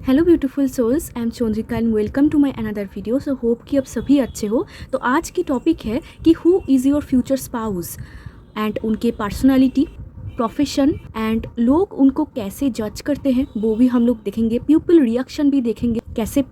Hello beautiful souls, I am Chandrika and welcome to my another video. So hope कि आप सभी अच्छे हो। तो आज की टॉपिक है कि who is your future spouse and उनके पर्सनालिटी, प्रोफेशन एंड लोग उनको कैसे जज करते हैं वो भी हम लोग देखेंगे। पीपल रिएक्शन भी देखेंगे, कैसे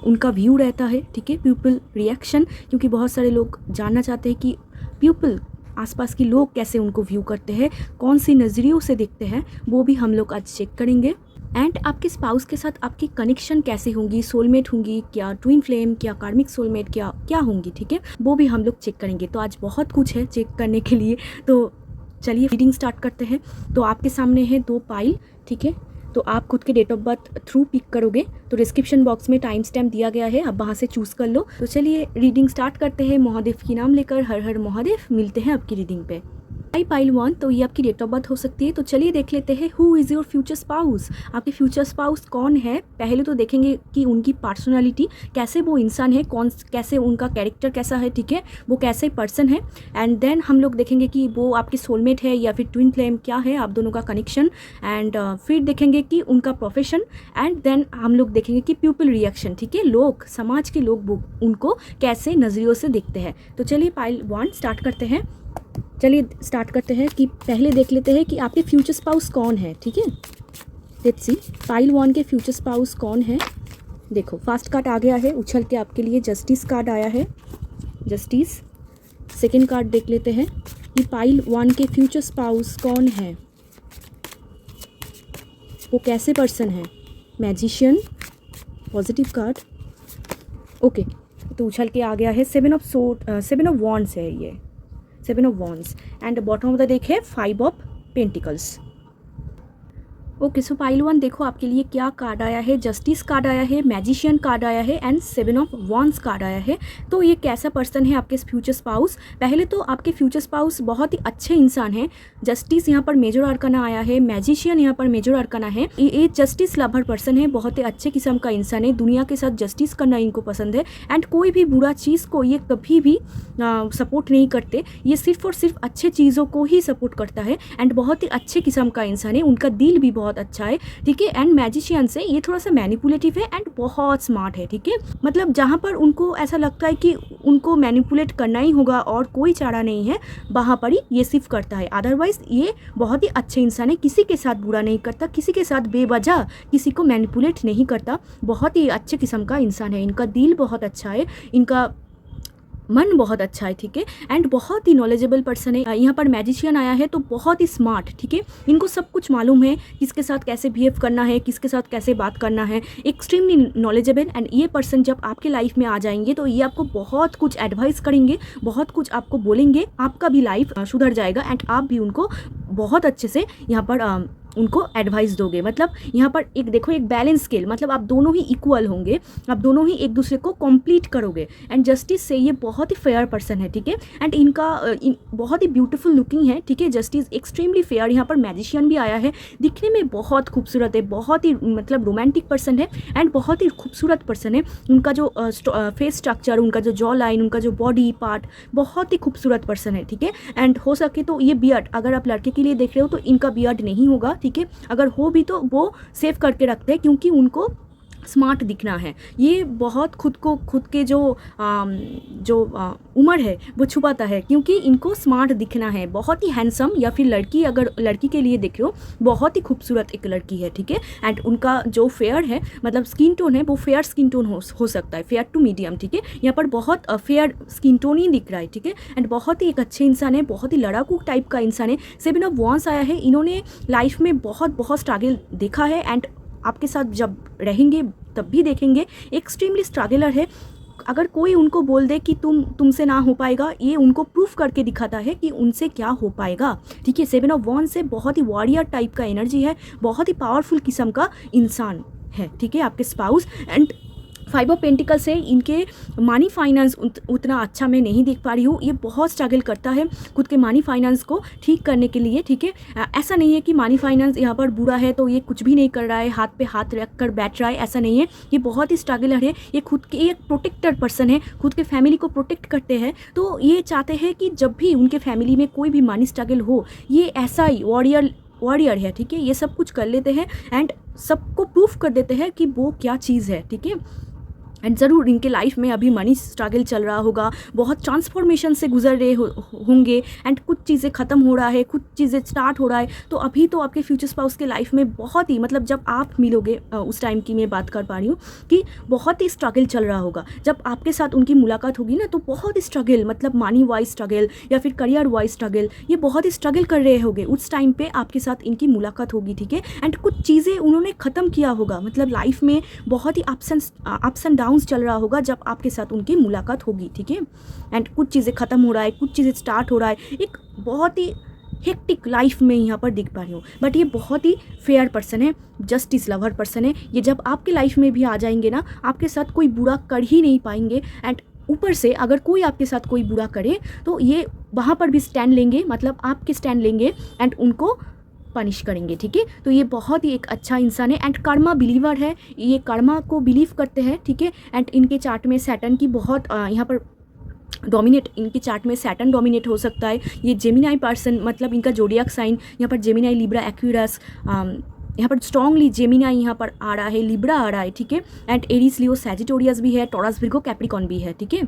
उनका व्यू रहता है। ठीक है, पीपल रिएक्शन, क्योंकि बहुत सारे लोग जानना चाहते हैं कि पीपल आसपास के लोग कैसे उनको व्यू करते हैं, कौन सी नज़रियों से देखते हैं, वो भी हम लोग आज चेक करेंगे। एंड आपके स्पाउस के साथ आपकी कनेक्शन कैसे होंगी, सोलमेट होंगी क्या, ट्विन फ्लेम क्या, कार्मिक सोलमेट क्या क्या होंगी। ठीक है, वो भी हम लोग चेक करेंगे। तो आज बहुत कुछ है चेक करने के लिए, तो चलिए रीडिंग स्टार्ट करते हैं। तो आपके सामने है 2 पाइल। ठीक है, तो आप खुद के date of birth through pick करोगे, तो डिस्क्रिप्शन बॉक्स में टाइम स्टैम्प दिया गया है, आप वहाँ से चूज़ कर लो। तो चलिए रीडिंग स्टार्ट करते हैं महादेव की नाम लेकर। हर हर महादेव। मिलते हैं आपकी रीडिंग पे। पाइल 1, तो ये आपकी डेट ऑफ बर्थ हो सकती है। तो चलिए देख लेते हैं who is your future spouse. आपके फ्यूचर स्पाउस कौन है, पहले तो देखेंगे कि उनकी पर्सनालिटी कैसे, वो इंसान है कौन, कैसे उनका कैरेक्टर कैसा है। ठीक है, वो कैसे पर्सन है। एंड देन हम लोग देखेंगे कि वो आपके सोलमेट है या फिर ट्विन फ्लेम, क्या है आप दोनों का कनेक्शन। एंड फिर देखेंगे कि उनका प्रोफेशन। एंड देन हम लोग देखेंगे कि पीपल रिएक्शन। ठीक है, लोग, समाज के लोग उनको कैसे नज़रियों से देखते हैं। तो चलिए पाइल 1 स्टार्ट करते हैं। चलिए स्टार्ट करते हैं कि पहले देख लेते हैं कि आपके फ्यूचर स्पाउस कौन है। ठीक है, लेट्स सी पाइल 1 के फ्यूचर स्पाउस कौन है। देखो फर्स्ट कार्ड आ गया है उछल के आपके लिए, जस्टिस कार्ड आया है, जस्टिस। सेकंड कार्ड देख लेते हैं कि पाइल 1 के फ्यूचर स्पाउस कौन है, वो कैसे पर्सन है। Magician, positive card. ओके, तो उछल के आ गया है 7 ऑफ वॉन्ड्स है ये, 7 of wands. And bottom of the deck है 5 of pentacles. Okay, so pile 1 देखो आपके लिए क्या कार्ड आया है। जस्टिस कार्ड आया है, मैजिशियन कार्ड आया है एंड 7 ऑफ वॉन्ड्स कार्ड आया है। तो ये कैसा पर्सन है आपके फ्यूचर स्पाउस। पहले तो आपके फ्यूचर स्पाउस बहुत ही अच्छे इंसान हैं। जस्टिस यहाँ पर मेजर आर्काना आया है, मैजिशियन यहाँ पर मेजर आर्काना है। ये जस्टिस लवर पर्सन है, बहुत ही अच्छे किस्म का इंसान है, दुनिया के साथ जस्टिस करना इनको पसंद है। एंड कोई भी बुरा चीज़ को ये कभी भी सपोर्ट नहीं करते, ये सिर्फ और सिर्फ अच्छे चीज़ों को ही सपोर्ट करता है। एंड बहुत ही अच्छे किस्म का इंसान है, उनका दिल भी बहुत अच्छा है। ठीक है, एंड मैजिशियन से ये थोड़ा सा मैनिपुलेटिव है एंड बहुत स्मार्ट है। ठीक है, मतलब जहाँ पर उनको ऐसा लगता है कि उनको मैनिपुलेट करना ही होगा और कोई चारा नहीं है, वहाँ पर ही ये सिर्फ करता है। अदरवाइज ये बहुत ही अच्छे इंसान है, किसी के साथ बुरा नहीं करता, किसी के साथ बेवजह किसी को मैनिपुलेट नहीं करता। बहुत ही अच्छे किस्म का इंसान है, इनका दिल बहुत अच्छा है, इनका मन बहुत अच्छा है। ठीक है, एंड बहुत ही नॉलेजेबल पर्सन है। यहाँ पर मैजिशियन आया है तो बहुत ही स्मार्ट। ठीक है, इनको सब कुछ मालूम है, किसके साथ कैसे बिहेव करना है, किसके साथ कैसे बात करना है, एक्सट्रीमली नॉलेजेबल। एंड ये पर्सन जब आपके लाइफ में आ जाएंगे तो ये आपको बहुत कुछ एडवाइस करेंगे, बहुत कुछ आपको बोलेंगे, आपका भी लाइफ सुधर जाएगा एंड आप भी उनको बहुत अच्छे से यहाँ पर उनको एडवाइस दोगे। मतलब यहाँ पर एक देखो, एक बैलेंस स्केल, मतलब आप दोनों ही इक्वल होंगे, आप दोनों ही एक दूसरे को कंप्लीट करोगे। एंड जस्टिस से ये बहुत ही फेयर पर्सन है। ठीक है, एंड इनका बहुत ही ब्यूटीफुल लुकिंग है। ठीक है, जस्टिस एक्सट्रीमली फेयर। यहाँ पर मैजिशियन भी आया है, दिखने में बहुत खूबसूरत है, बहुत ही मतलब रोमांटिक पर्सन है एंड बहुत ही खूबसूरत पर्सन है। उनका जो फेस स्ट्रक्चर, उनका जो जॉ लाइन, उनका जो बॉडी पार्ट, बहुत ही खूबसूरत पर्सन है। ठीक है, एंड हो सके तो ये बियर्ड, अगर आप लड़के के लिए देख रहे हो तो इनका बियर्ड नहीं होगा। ठीक है, अगर हो भी तो वो सेव करके रखते हैं, क्योंकि उनको स्मार्ट दिखना है। ये बहुत खुद के जो उम्र है वो छुपाता है, क्योंकि इनको स्मार्ट दिखना है। बहुत ही हैंडसम, या फिर लड़की, अगर लड़की के लिए देख रहे हो, बहुत ही खूबसूरत एक लड़की है। ठीक है, एंड उनका जो फेयर है, मतलब स्किन टोन है, वो फेयर स्किन टोन हो सकता है, फेयर टू मीडियम। ठीक है, यहाँ पर बहुत फेयर स्किन टोन ही दिख रहा है। ठीक है, एंड बहुत ही एक अच्छे इंसान है, बहुत ही लड़ाकू टाइप का इंसान है। 7 ऑफ वॉन्ड्स आया है, इन्होंने लाइफ में बहुत स्ट्रगल देखा है एंड आपके साथ जब रहेंगे तब भी देखेंगे। एक्सट्रीमली स्ट्रगलर है। अगर कोई उनको बोल दे कि तुमसे ना हो पाएगा, ये उनको प्रूफ करके दिखाता है कि उनसे क्या हो पाएगा। ठीक है, 7 ऑफ वॉन्ड्स से बहुत ही वॉरियर टाइप का एनर्जी है, बहुत ही पावरफुल किस्म का इंसान है। ठीक है, आपके स्पाउस। एंड 5 ऑफ पेंटिकल से इनके मनी फाइनेंस उतना अच्छा मैं नहीं देख पा रही हूँ। ये बहुत स्ट्रगल करता है खुद के मनी फाइनेंस को ठीक करने के लिए। ठीक है, ऐसा नहीं है कि मनी फाइनेंस यहाँ पर बुरा है तो ये कुछ भी नहीं कर रहा है, हाथ पे हाथ रख कर बैठ रहा है, ऐसा नहीं है। ये बहुत ही स्ट्रगलर है, ये खुद के एक प्रोटेक्टेड पर्सन है, खुद के फैमिली को प्रोटेक्ट करते हैं। तो ये चाहते हैं कि जब भी उनके फैमिली में कोई भी मनी स्ट्रगल हो, ये ऐसा ही वॉरियर वॉरियर है, ठीक है, ये सब कुछ कर लेते हैं एंड सबको प्रूफ कर देते हैं कि वो क्या चीज़ है, ठीक है। एंड ज़रूर इनके लाइफ में अभी मनी स्ट्रगल चल रहा होगा, बहुत ट्रांसफॉर्मेशन से गुजर रहे होंगे एंड कुछ चीज़ें ख़त्म हो रहा है, कुछ चीज़ें स्टार्ट हो रहा है। तो अभी तो आपके फ्यूचर स्पाउस के लाइफ में बहुत ही, मतलब जब आप मिलोगे उस टाइम की मैं बात कर पा रही हूँ कि बहुत ही स्ट्रगल चल रहा होगा। जब आपके साथ उनकी मुलाकात होगी ना तो बहुत ही स्ट्रगल, मतलब मनी वाइज स्ट्रगल या फिर करियर वाइज स्ट्रगल, ये बहुत ही स्ट्रगल कर रहे होंगे उस टाइम पे आपके साथ इनकी मुलाकात होगी, ठीक है। एंड कुछ चीज़ें उन्होंने ख़त्म किया होगा, मतलब लाइफ में बहुत ही अप्स एंड डाउन्स चल रहा होगा जब आपके साथ उनकी मुलाकात होगी, ठीक है। एंड कुछ चीज़ें ख़त्म हो रहा है, कुछ चीज़ें स्टार्ट हो रहा है, एक बहुत ही हेक्टिक लाइफ में यहाँ पर दिख पा रही हूँ। बट ये बहुत ही फेयर पर्सन है, जस्टिस लवर पर्सन है। ये जब आपके लाइफ में भी आ जाएंगे ना, आपके साथ कोई बुरा कर ही नहीं पाएंगे। एंड ऊपर से अगर कोई आपके साथ कोई बुरा करे तो ये वहाँ पर भी स्टैंड लेंगे, मतलब आपके स्टैंड लेंगे एंड उनको पनिश करेंगे, ठीक है। तो ये बहुत ही एक अच्छा इंसान है एंड कर्मा बिलीवर है, ये कर्मा को बिलीव करते हैं, ठीक है। एंड इनके चार्ट में सैटर्न की बहुत यहाँ पर डोमिनेट, इनके चार्ट में सैटर्न डोमिनेट हो सकता है। ये जेमिनाई पर्सन, मतलब इनका जोडियाक साइन यहाँ पर जेमिनाई, लिब्रा, एक्वेरियस, यहाँ पर स्ट्रॉन्गली जेमिनाई यहाँ पर आ रहा है, लिब्रा आ रहा है, ठीक है। एंड एरीज, लियो, सैजिटेरियस भी है, टॉरस, विर्गो, कैप्रिकॉन भी है, ठीक है।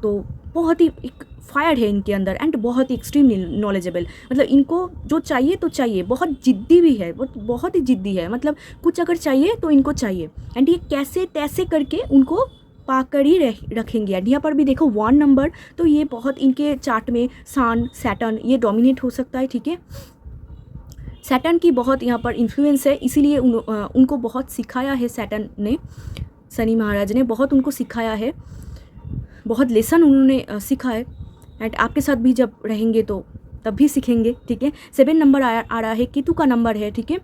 तो बहुत ही एक फायर है इनके अंदर एंड बहुत ही एक्सट्रीमली नॉलेजेबल, मतलब इनको जो चाहिए तो चाहिए, बहुत जिद्दी भी है, बहुत ही जिद्दी है, मतलब कुछ अगर चाहिए तो इनको चाहिए एंड ये कैसे तैसे करके उनको पाकर ही रखेंगे। एंड यहाँ पर भी देखो 1 नंबर, तो ये बहुत इनके चार्ट में सन, सैटर्न ये डोमिनेट हो सकता है, ठीक है। सैटर्न की बहुत यहाँ पर इन्फ्लुएंस है, इसीलिए उनको बहुत सिखाया है सैटर्न ने, शनि महाराज ने बहुत उनको सिखाया है, बहुत लेसन उन्होंने सीखा है। एंड आपके साथ भी जब रहेंगे तो तब भी सीखेंगे, ठीक है। 7 नंबर आ रहा है, केतु का नंबर है, ठीक है।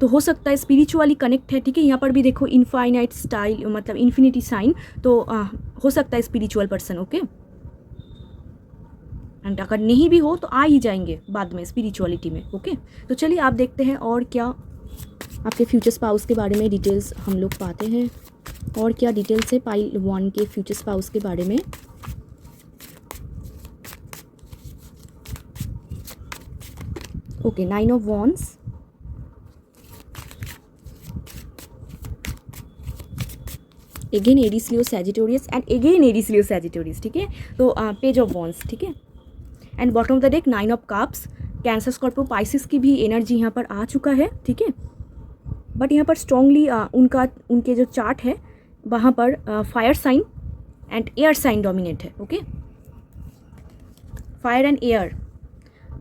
तो हो सकता है स्पिरिचुअली कनेक्ट है, ठीक है। यहाँ पर भी देखो इनफाइनाइट स्टाइल, मतलब इन्फिनिटी साइन, तो हो सकता है स्पिरिचुअल पर्सन, ओके। एंड अगर नहीं भी हो तो आ ही जाएंगे बाद में स्पिरिचुअलिटी में, ओके। तो चलिए आप देखते हैं और क्या आपके फ्यूचर स्पाउस के बारे में डिटेल्स हम लोग पाते हैं, और क्या डिटेल्स है पाइल 1 के फ्यूचर स्पाउस के बारे में। Okay, 9 of wands, again Aries, Leo, Sagittarius and again Aries, Leo, Sagittarius, ठीक है। तो पेज ऑफ वॉन्ड्स, ठीक है। And bottom of the deck 9 of cups, cancer, Scorpio, Pisces की भी एनर्जी यहाँ पर आ चुका है, ठीक है। बट यहाँ पर स्ट्रांगली उनके जो चार्ट है वहाँ पर fire sign and air sign dominate है, okay. Fire and air,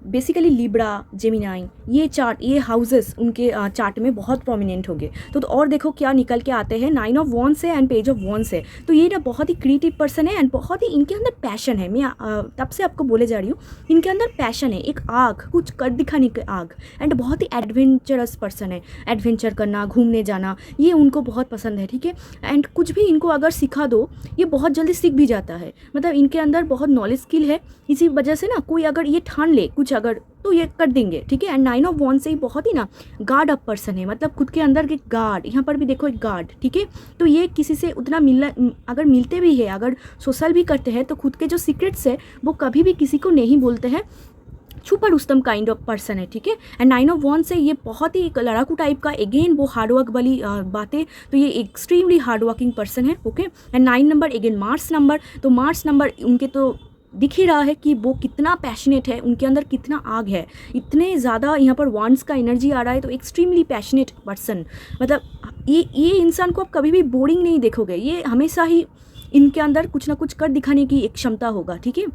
basically Libra, Gemini, ये चार्ट, ये हाउसेस उनके चार्ट में बहुत प्रोमिनेंट होंगे। तो और देखो क्या निकल के आते हैं, 9 ऑफ वॉन्ड्स है एंड पेज ऑफ वॉन्ड्स है। तो ये ना बहुत ही क्रिएटिव पर्सन है एंड बहुत ही इनके अंदर पैशन है। मैं तब से आपको बोले जा रही हूँ, इनके अंदर पैशन है, एक आग, कुछ कर दिखाने की आग। एंड बहुत ही एडवेंचरस पर्सन है, एडवेंचर करना, घूमने जाना, ये उनको बहुत पसंद है, ठीक है। एंड कुछ भी इनको अगर सिखा दो ये बहुत जल्दी सीख भी जाता है, मतलब इनके अंदर बहुत नॉलेज स्किल है। इसी वजह से ना कोई अगर ये ठान ले कुछ अगर तो ये कर देंगे, ठीक है। एंड 9 ऑफ वॉन्ड्स से ही बहुत ही ना गार्ड अप पर्सन है, मतलब खुद के अंदर एक गार्ड, यहाँ पर भी देखो एक गार्ड, ठीक है। तो ये किसी से उतना अगर मिलते भी है, अगर सोशल भी करते हैं तो खुद के जो सीक्रेट्स है वो कभी भी किसी को नहीं बोलते हैं, छुपा रुस्तम काइंड ऑफ पर्सन है, ठीक है। एंड 9 ऑफ वॉन्ड्स से ये बहुत ही लड़ाकू टाइप का, अगेन वो हार्डवर्क वाली बातें, तो ये एक्सट्रीमली हार्डवर्किंग पर्सन है, okay. And 9 number again Mars number, तो मार्स नंबर उनके तो दिख ही रहा है कि वो कितना पैशनेट है, उनके अंदर कितना आग है, इतने ज़्यादा यहाँ पर वॉन्ड्स का एनर्जी आ रहा है। तो एक्सट्रीमली पैशनेट पर्सन, मतलब ये इंसान को आप कभी भी बोरिंग नहीं देखोगे, ये हमेशा ही इनके अंदर कुछ ना कुछ कर दिखाने की एक क्षमता होगा, ठीक है।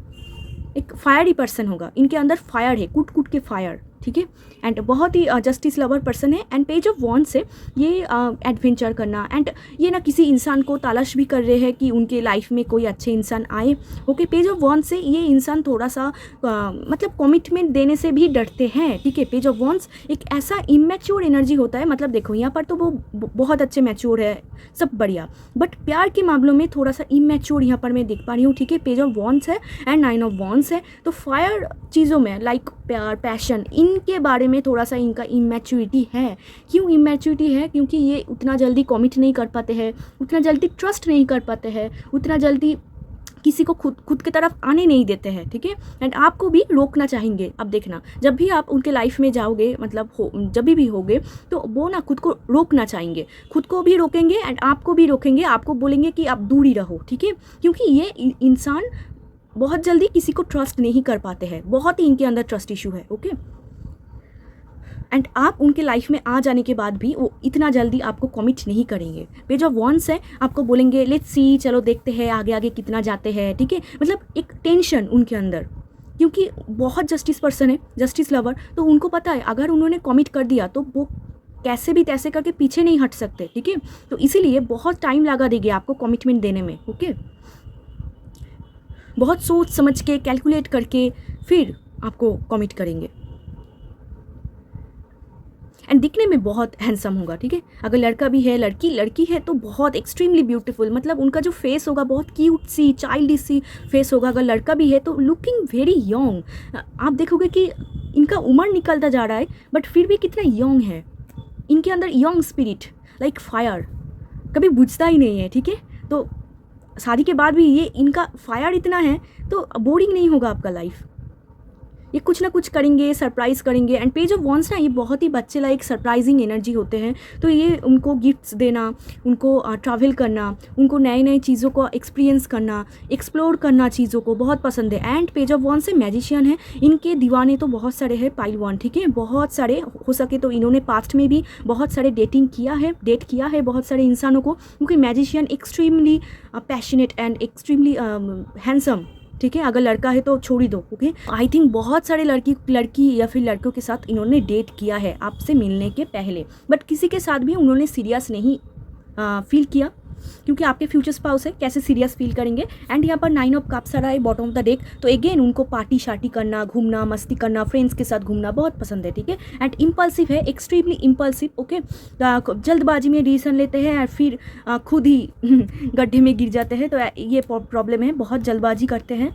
एक फायरी पर्सन होगा, इनके अंदर फायर है, कूट कूट के फायर, ठीक है। एंड बहुत ही जस्टिस लवर पर्सन है। एंड पेज ऑफ वॉन्ड से ये एडवेंचर करना एंड ये ना किसी इंसान को तलाश भी कर रहे हैं कि उनके लाइफ में कोई अच्छे इंसान आए, ओके। पेज ऑफ वॉन्ड से ये इंसान थोड़ा सा मतलब कमिटमेंट देने से भी डरते हैं, ठीक है। पेज ऑफ वॉन्ड्स एक ऐसा इमेच्योर एनर्जी होता है, मतलब देखो यहाँ पर तो वो बहुत अच्छे मैच्योर है, सब बढ़िया, बट प्यार के मामलों में थोड़ा सा इमेच्योर यहाँ पर मैं देख पा रही हूँ, ठीक है। पेज ऑफ वॉन्ड्स है एंड 9 ऑफ वॉन्ड्स है, तो फायर चीज़ों में लाइक प्यार, पैशन, इनके बारे में थोड़ा सा इनका इमेच्योरिटी है। क्यों इमेच्योरिटी है? क्योंकि ये उतना जल्दी कमिट नहीं कर पाते हैं, उतना जल्दी ट्रस्ट नहीं कर पाते हैं, उतना जल्दी किसी को खुद की तरफ आने नहीं देते हैं, ठीक है। एंड आपको भी रोकना चाहेंगे। अब देखना, जब भी आप उनके लाइफ में जाओगे, मतलब जब भी होगे, तो वो ना खुद को रोकना चाहेंगे, खुद को भी रोकेंगे एंड आपको भी रोकेंगे, आपको बोलेंगे कि आप दूर ही रहो, ठीक है। क्योंकि ये इंसान बहुत जल्दी किसी को ट्रस्ट नहीं कर पाते हैं, बहुत ही इनके अंदर ट्रस्ट इशू है, ओके। एंड आप उनके लाइफ में आ जाने के बाद भी वो इतना जल्दी आपको कमिट नहीं करेंगे। पेज ऑफ वॉन्ड्स है, आपको बोलेंगे लेट्स सी, चलो देखते हैं आगे आगे कितना जाते हैं, ठीक है। मतलब एक टेंशन उनके अंदर, क्योंकि बहुत जस्टिस पर्सन है, जस्टिस लवर, तो उनको पता है अगर उन्होंने कमिट कर दिया तो वो कैसे भी तैसे करके पीछे नहीं हट सकते, ठीक है। तो इसीलिए बहुत टाइम लगा देंगे आपको कमिटमेंट देने में, ओके। बहुत सोच समझ के कैलकुलेट करके फिर आपको कमिट करेंगे। एंड दिखने में बहुत हैंडसम होगा, ठीक है। अगर लड़का भी है, लड़की है तो बहुत एक्सट्रीमली ब्यूटीफुल, मतलब उनका जो फेस होगा बहुत क्यूट सी, चाइल्डिश सी फेस होगा। अगर लड़का भी है तो लुकिंग वेरी यंग, आप देखोगे कि इनका उम्र निकलता जा रहा है बट फिर भी कितना यंग है। इनके अंदर यंग स्पिरिट लाइक फायर कभी बुझता ही नहीं है, ठीक है। तो शादी के बाद भी ये इनका फायर इतना है तो बोरिंग नहीं होगा आपका लाइफ। ये कुछ ना कुछ करेंगे, सरप्राइज़ करेंगे। एंड पेज ऑफ वॉन्ड्स ना ये बहुत ही बच्चे लाइक सरप्राइजिंग एनर्जी होते हैं। तो ये उनको गिफ्ट्स देना, उनको ट्रैवल करना, उनको नए नए चीज़ों को एक्सपीरियंस करना, एक्सप्लोर करना चीज़ों को बहुत पसंद है। एंड पेज ऑफ वॉन्ड्स से मैजिशियन है, इनके दीवाने तो बहुत सारे हैं पाइल वन, ठीक है। बहुत सारे हो सके तो इन्होंने पास्ट में भी बहुत सारे डेट किया है बहुत सारे इंसानों को, क्योंकि magician extremely passionate and extremely handsome, ठीक है। अगर लड़का है तो छोड़ ही दो, ओके। आई थिंक बहुत सारे लड़की या फिर लड़कों के साथ इन्होंने डेट किया है आपसे मिलने के पहले, बट किसी के साथ भी उन्होंने सीरियस नहीं फील किया, क्योंकि आपके फ्यूचर स्पाउस है, कैसे सीरियस फील करेंगे। एंड यहाँ पर 9 ऑफ कप्स आ रहा है बॉटम ऑफ द डेक। तो अगेन उनको पार्टी शार्टी करना, घूमना, मस्ती करना, फ्रेंड्स के साथ घूमना बहुत पसंद है, ठीक है। एंड इम्पल्सिव है, एक्सट्रीमली इम्पल्सिव, ओके। जल्दबाजी में डिसीजन लेते हैं और फिर खुद ही गड्ढे में गिर जाते हैं। तो ये प्रॉब्लम है, बहुत जल्दबाजी करते हैं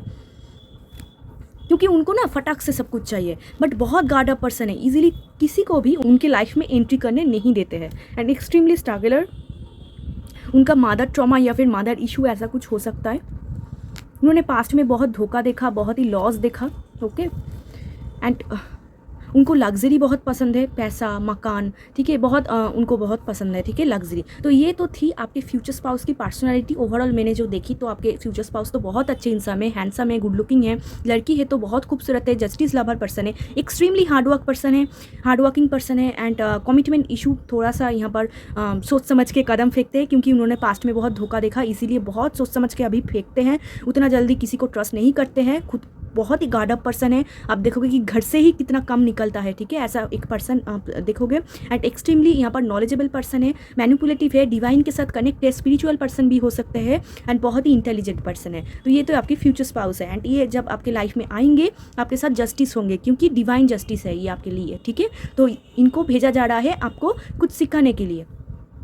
क्योंकि उनको ना फटाक से सब कुछ चाहिए। बट बहुत गार्ड अप पर्सन है, इजीली किसी को भी उनके लाइफ में एंट्री करने नहीं देते हैं। एंड एक्सट्रीमली स्ट्रगलर, उनका मदर ट्रॉमा या फिर मदर इशू ऐसा कुछ हो सकता है। उन्होंने पास्ट में बहुत धोखा देखा, बहुत ही लॉस देखा, ओके। एंड उनको लग्जरी बहुत पसंद है, पैसा, मकान, ठीक है, बहुत उनको बहुत पसंद है, ठीक है, लग्जरी। तो ये तो थी आपके फ्यूचर स्पाउस की पर्सनालिटी। ओवरऑल मैंने जो देखी तो आपके फ्यूचर स्पाउस तो बहुत अच्छे इंसान है, हैंडसम है, गुड लुकिंग है। लड़की है तो बहुत खूबसूरत है, जस्टिस लवर पर्सन है, एक्सट्रीमली हार्डवर्क पर्सन है, हार्डवर्किंग पर्सन है। एंड कमिटमेंट इशू थोड़ा सा यहाँ पर सोच समझ के कदम फेंकते हैं, क्योंकि उन्होंने पास्ट में बहुत धोखा देखा, इसीलिए बहुत सोच समझ के अभी फेंकते हैं। उतना जल्दी किसी को ट्रस्ट नहीं करते हैं, खुद बहुत ही गार्ड अप पर्सन है। आप देखोगे कि घर से ही कितना कम निकलता है, ठीक है, ऐसा एक पर्सन आप देखोगे। एंड एक्सट्रीमली यहाँ पर नॉलेजेबल पर्सन है, मैनिपुलेटिव है, डिवाइन के साथ कनेक्ट है, स्पिरिचुअल पर्सन भी हो सकते हैं। एंड बहुत ही इंटेलिजेंट पर्सन है। तो ये तो आपकी फ्यूचर स्पाउस है। एंड ये जब आपके लाइफ में आएंगे आपके साथ जस्टिस होंगे, क्योंकि डिवाइन जस्टिस है ये आपके लिए, ठीक है। तो इनको भेजा जा रहा है आपको कुछ सिखाने के लिए,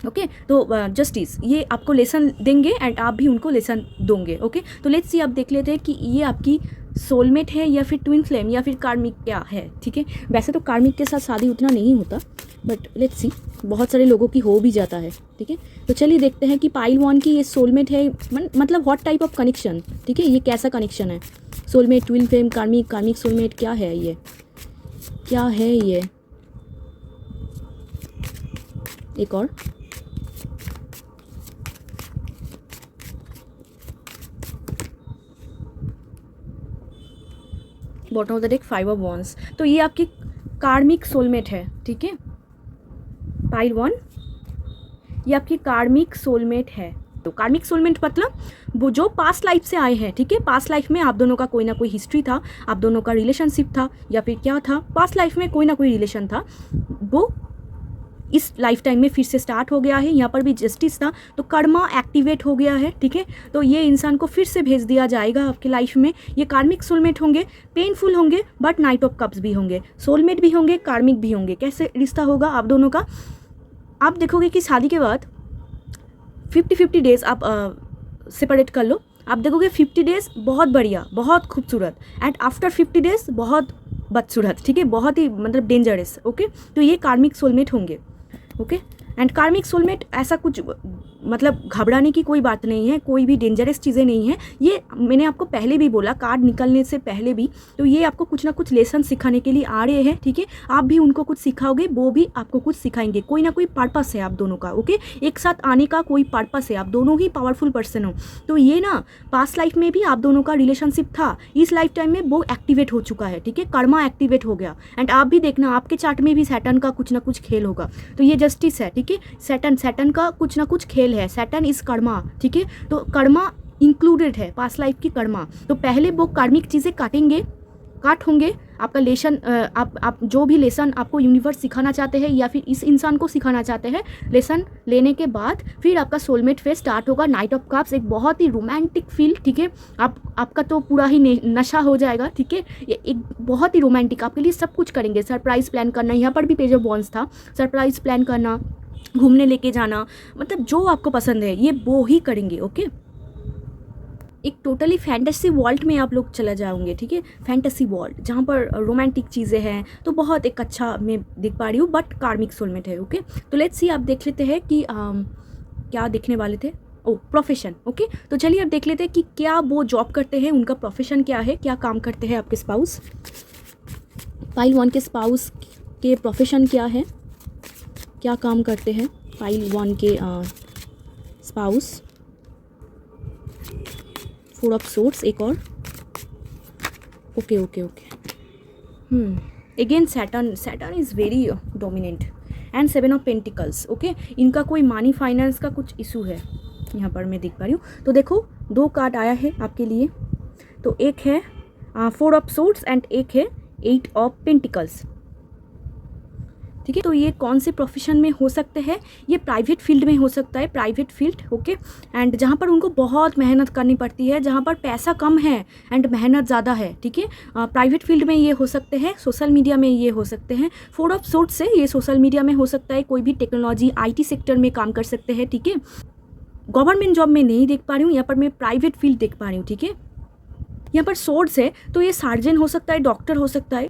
ओके। तो जस्टिस ये आपको लेसन देंगे एंड आप भी उनको लेसन दोगे, ओके। तो लेट्स सी, आप देख लेते हैं कि ये आपकी सोलमेट है या फिर ट्विन फ्लेम या फिर कार्मिक क्या है, ठीक है। वैसे तो कार्मिक के साथ शादी उतना नहीं होता, बट लेट्स सी, बहुत सारे लोगों की हो भी जाता है, ठीक है। तो चलिए देखते हैं कि पाइल वन की ये सोलमेट है, मतलब व्हाट टाइप ऑफ कनेक्शन, ठीक है, ये कैसा कनेक्शन है। सोलमेट, ट्विन फ्लेम, कार्मिक सोलमेट, क्या है ये, क्या है ये। एक और bottom of the deck 5 of wands. तो ये आपकी कार्मिक सोलमेट है, ठीक है। पाइल वन, ये आपकी कार्मिक सोलमेट है। तो कार्मिक सोलमेट मतलब वो जो पास्ट लाइफ से आए हैं, ठीक है। पास्ट लाइफ में आप दोनों का कोई ना कोई हिस्ट्री था, आप दोनों का रिलेशनशिप था, या फिर क्या था, पास्ट लाइफ में कोई ना कोई रिलेशन था, वो इस लाइफ टाइम में फिर से स्टार्ट हो गया है। यहाँ पर भी जस्टिस था, तो कर्मा एक्टिवेट हो गया है, ठीक है। तो ये इंसान को फिर से भेज दिया जाएगा आपकी लाइफ में। ये कार्मिक सोलमेट होंगे, पेनफुल होंगे, बट नाइट ऑफ कप्स भी होंगे, सोलमेट भी होंगे, कार्मिक भी होंगे। कैसे रिश्ता होगा आप दोनों का, आप देखोगे कि शादी के बाद 50-50 डेज आप सेपरेट कर लो, आप देखोगे 50 डेज बहुत बढ़िया, बहुत खूबसूरत, एंड आफ्टर 50 डेज बहुत बदसूरत, ठीक है, बहुत ही मतलब डेंजरस, ओके। तो ये कार्मिक सोलमेट होंगे, ओके। एंड कार्मिक सोलमेट ऐसा कुछ मतलब घबराने की कोई बात नहीं है, कोई भी डेंजरस चीज़ें नहीं है। ये मैंने आपको पहले भी बोला, कार्ड निकलने से पहले भी, तो ये आपको कुछ ना कुछ लेसन सिखाने के लिए आ रहे हैं, ठीक है। आप भी उनको कुछ सिखाओगे, वो भी आपको कुछ सिखाएंगे, कोई ना कोई पर्पस है आप दोनों का, ओके। एक साथ आने का कोई पर्पस है, आप दोनों ही पावरफुल पर्सन हो। तो ये ना पास्ट लाइफ में भी आप दोनों का रिलेशनशिप था, इस लाइफ टाइम में वो एक्टिवेट हो चुका है, ठीक है। कर्मा एक्टिवेट हो गया। एंड आप भी देखना, आपके चार्ट में भी सैटर्न का कुछ ना कुछ खेल होगा। तो ये जस्टिस है, ठीक है। सैटर्न का कुछ ना कुछ खेल है, सैटर्न इज कर्मा, ठीक है। तो कर्मा इंक्लूडेड है, पास्ट लाइफ की कर्मा। तो पहले वो कार्मिक चीज़ें काट होंगे। आपका लेसन, आप जो भी लेसन आपको यूनिवर्स सिखाना चाहते हैं या फिर इस इंसान को सिखाना चाहते हैं, लेसन लेने के बाद फिर आपका सोलमेट फेज स्टार्ट होगा। नाइट ऑफ कप्स एक बहुत ही रोमांटिक फील, ठीक है। आपका तो पूरा ही नशा हो जाएगा, ठीक है। ये एक बहुत ही रोमांटिक, आपके लिए सब कुछ करेंगे। सरप्राइज़ प्लान करना, यहाँ पर भी पेज ऑफ वॉन्ड्स था, सरप्राइज़ प्लान करना, घूमने लेके जाना, मतलब जो आपको पसंद है ये वो ही करेंगे, ओके। एक टोटली फैंटेसी वर्ल्ड में आप लोग चला जाओगे, ठीक है। फैंटेसी वर्ल्ड जहाँ पर रोमांटिक चीज़ें हैं, तो बहुत एक अच्छा मैं देख पा रही हूँ, बट कार्मिक सोलमेट है, ओके। तो लेट्स सी, आप देख लेते हैं कि क्या देखने वाले थे, ओ प्रोफेशन, ओके। तो चलिए अब देख लेते हैं कि क्या वो जॉब करते हैं, उनका प्रोफेशन क्या है, क्या काम करते हैं आपके स्पाउस। पाइल 1 के स्पाउस के प्रोफेशन क्या है, क्या काम करते हैं पाइल 1 के स्पाउस। 4 ऑफ सोर्ड्स एक और, okay. Again Saturn is very dominant and 7 of pentacles, okay. इनका कोई मनी फाइनेंस का कुछ इशू है, यहाँ पर मैं देख पा रही हूँ। तो देखो 2 कार्ड आया है आपके लिए, तो एक है 4 ऑफ सोर्ड्स एंड एक है 8 ऑफ पेंटिकल्स, ठीक है। तो ये कौन से प्रोफेशन में हो सकते हैं, ये प्राइवेट फील्ड में हो सकता है, प्राइवेट फील्ड, ओके। एंड जहाँ पर उनको बहुत मेहनत करनी पड़ती है, जहाँ पर पैसा कम है एंड मेहनत ज़्यादा है, ठीक है। प्राइवेट फील्ड में ये हो सकते हैं, सोशल मीडिया में ये हो सकते हैं। 4 ऑफ सोर्ड्स से ये सोशल मीडिया में हो सकता है, कोई भी टेक्नोलॉजी IT सेक्टर में काम कर सकते हैं, ठीक है। गवर्नमेंट जॉब में नहीं देख पा रही हूँ, यहाँ पर मैं प्राइवेट फील्ड देख पा रही हूँ, ठीक है। यहाँ पर सोर्ड्स है, तो ये सर्जन हो सकता है, डॉक्टर हो सकता है,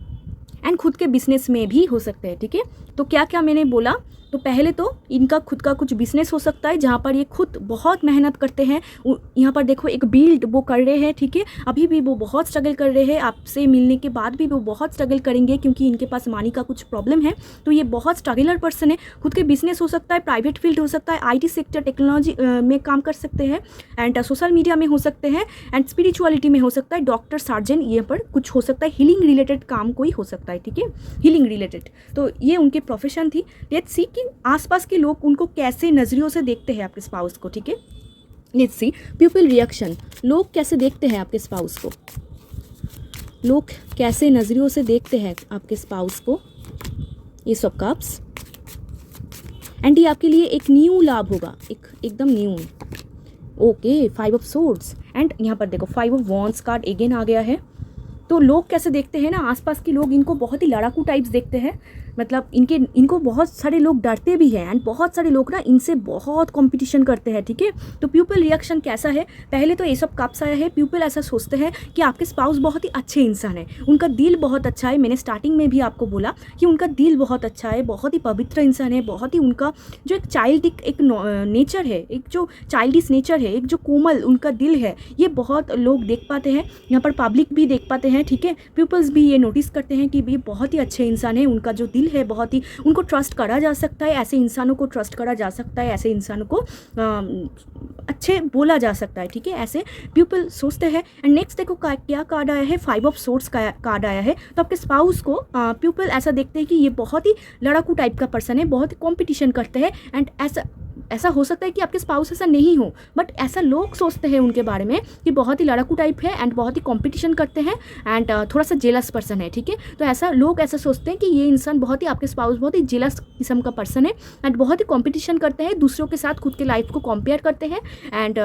एंड खुद के बिजनेस में भी हो सकते हैं, ठीक है। तो क्या क्या मैंने बोला, तो पहले तो इनका खुद का कुछ बिजनेस हो सकता है जहाँ पर ये खुद बहुत मेहनत करते हैं। यहाँ पर देखो एक बिल्ड वो कर रहे हैं, ठीक है। अभी भी वो बहुत स्ट्रगल कर रहे हैं, आपसे मिलने के बाद भी वो बहुत स्ट्रगल करेंगे क्योंकि इनके पास मनी का कुछ प्रॉब्लम है। तो ये बहुत स्ट्रगलर पर्सन है। खुद के बिजनेस हो सकता है, प्राइवेट फील्ड हो सकता है, IT सेक्टर टेक्नोलॉजी में काम कर सकते हैं, एंड सोशल मीडिया में हो सकते हैं, एंड स्पिरिचुअलिटी में हो सकता है, डॉक्टर सर्जन ये पर कुछ हो सकता है, हीलिंग रिलेटेड काम कोई हो सकता है, ठीक है, हीलिंग रिलेटेड। तो ये उनके प्रोफेशन थी। लेट्स सी कि आसपास के लोग उनको कैसे नज़रियों से देखते हैं आपके स्पाउस को, ठीक है। लेट्स सी पीपल रिएक्शन, लोग कैसे देखते हैं आपके स्पाउस को, लोग कैसे नज़रियों से देखते हैं आपके स्पाउस को। एस ऑफ कप्स, एंड ये आपके लिए एक न्यू लाभ होगा, एकदम new, okay. 5 of swords, and यहाँ पर देखो 5 ऑफ वॉन्ड्स कार्ड अगेन आ गया है। तो लोग कैसे देखते हैं ना, आसपास के लोग इनको बहुत ही लड़ाकू टाइप्स देखते हैं, मतलब इनको बहुत सारे लोग डरते भी हैं, एंड बहुत सारे लोग ना इनसे बहुत कंपटीशन करते हैं, ठीक है। तो पीपल रिएक्शन कैसा है, पहले तो ये सब कप्स आया है। पीपल ऐसा सोचते हैं कि आपके स्पाउस बहुत ही अच्छे इंसान है, उनका दिल बहुत अच्छा है। मैंने स्टार्टिंग में भी आपको बोला कि उनका दिल बहुत अच्छा है, बहुत ही पवित्र इंसान है, बहुत ही उनका जो एक चाइल्डिक एक नेचर है, एक जो चाइल्डिश नेचर है, एक जो कोमल उनका दिल है, ये बहुत लोग देख पाते हैं, यहाँ पर पब्लिक भी देख पाते हैं, ठीक है। पीपल्स भी ये नोटिस करते हैं कि ये बहुत ही अच्छे इंसान है, उनका जो है बहुत ही, उनको ट्रस्ट करा जा सकता है, ऐसे इंसानों को ट्रस्ट करा जा सकता है, ऐसे इंसानों को अच्छे बोला जा सकता है, ठीक है। ऐसे पीपल सोचते हैं। एंड नेक्स्ट देखो क्या कार्ड आया है, 5 ऑफ सोर्ड्स का कार्ड आया है। तो आपके स्पाउस को पीपल ऐसा देखते हैं कि ये बहुत ही लड़ाकू टाइप का पर्सन है, बहुत ही कॉम्पिटिशन करते हैं, एंड ऐसा हो सकता है कि आपके स्पाउस ऐसा नहीं हो, बट ऐसा लोग सोचते हैं उनके बारे में कि बहुत ही लड़ाकू टाइप है, एंड बहुत ही कंपटीशन करते हैं, एंड थोड़ा सा जेलस पर्सन है, ठीक है। तो ऐसा लोग ऐसा सोचते हैं कि ये इंसान बहुत ही, आपके स्पाउस बहुत ही जेलस किस्म का पर्सन है, एंड बहुत ही कंपटीशन करते हैं, दूसरों के साथ खुद के लाइफ को कंपेयर करते हैं, एंड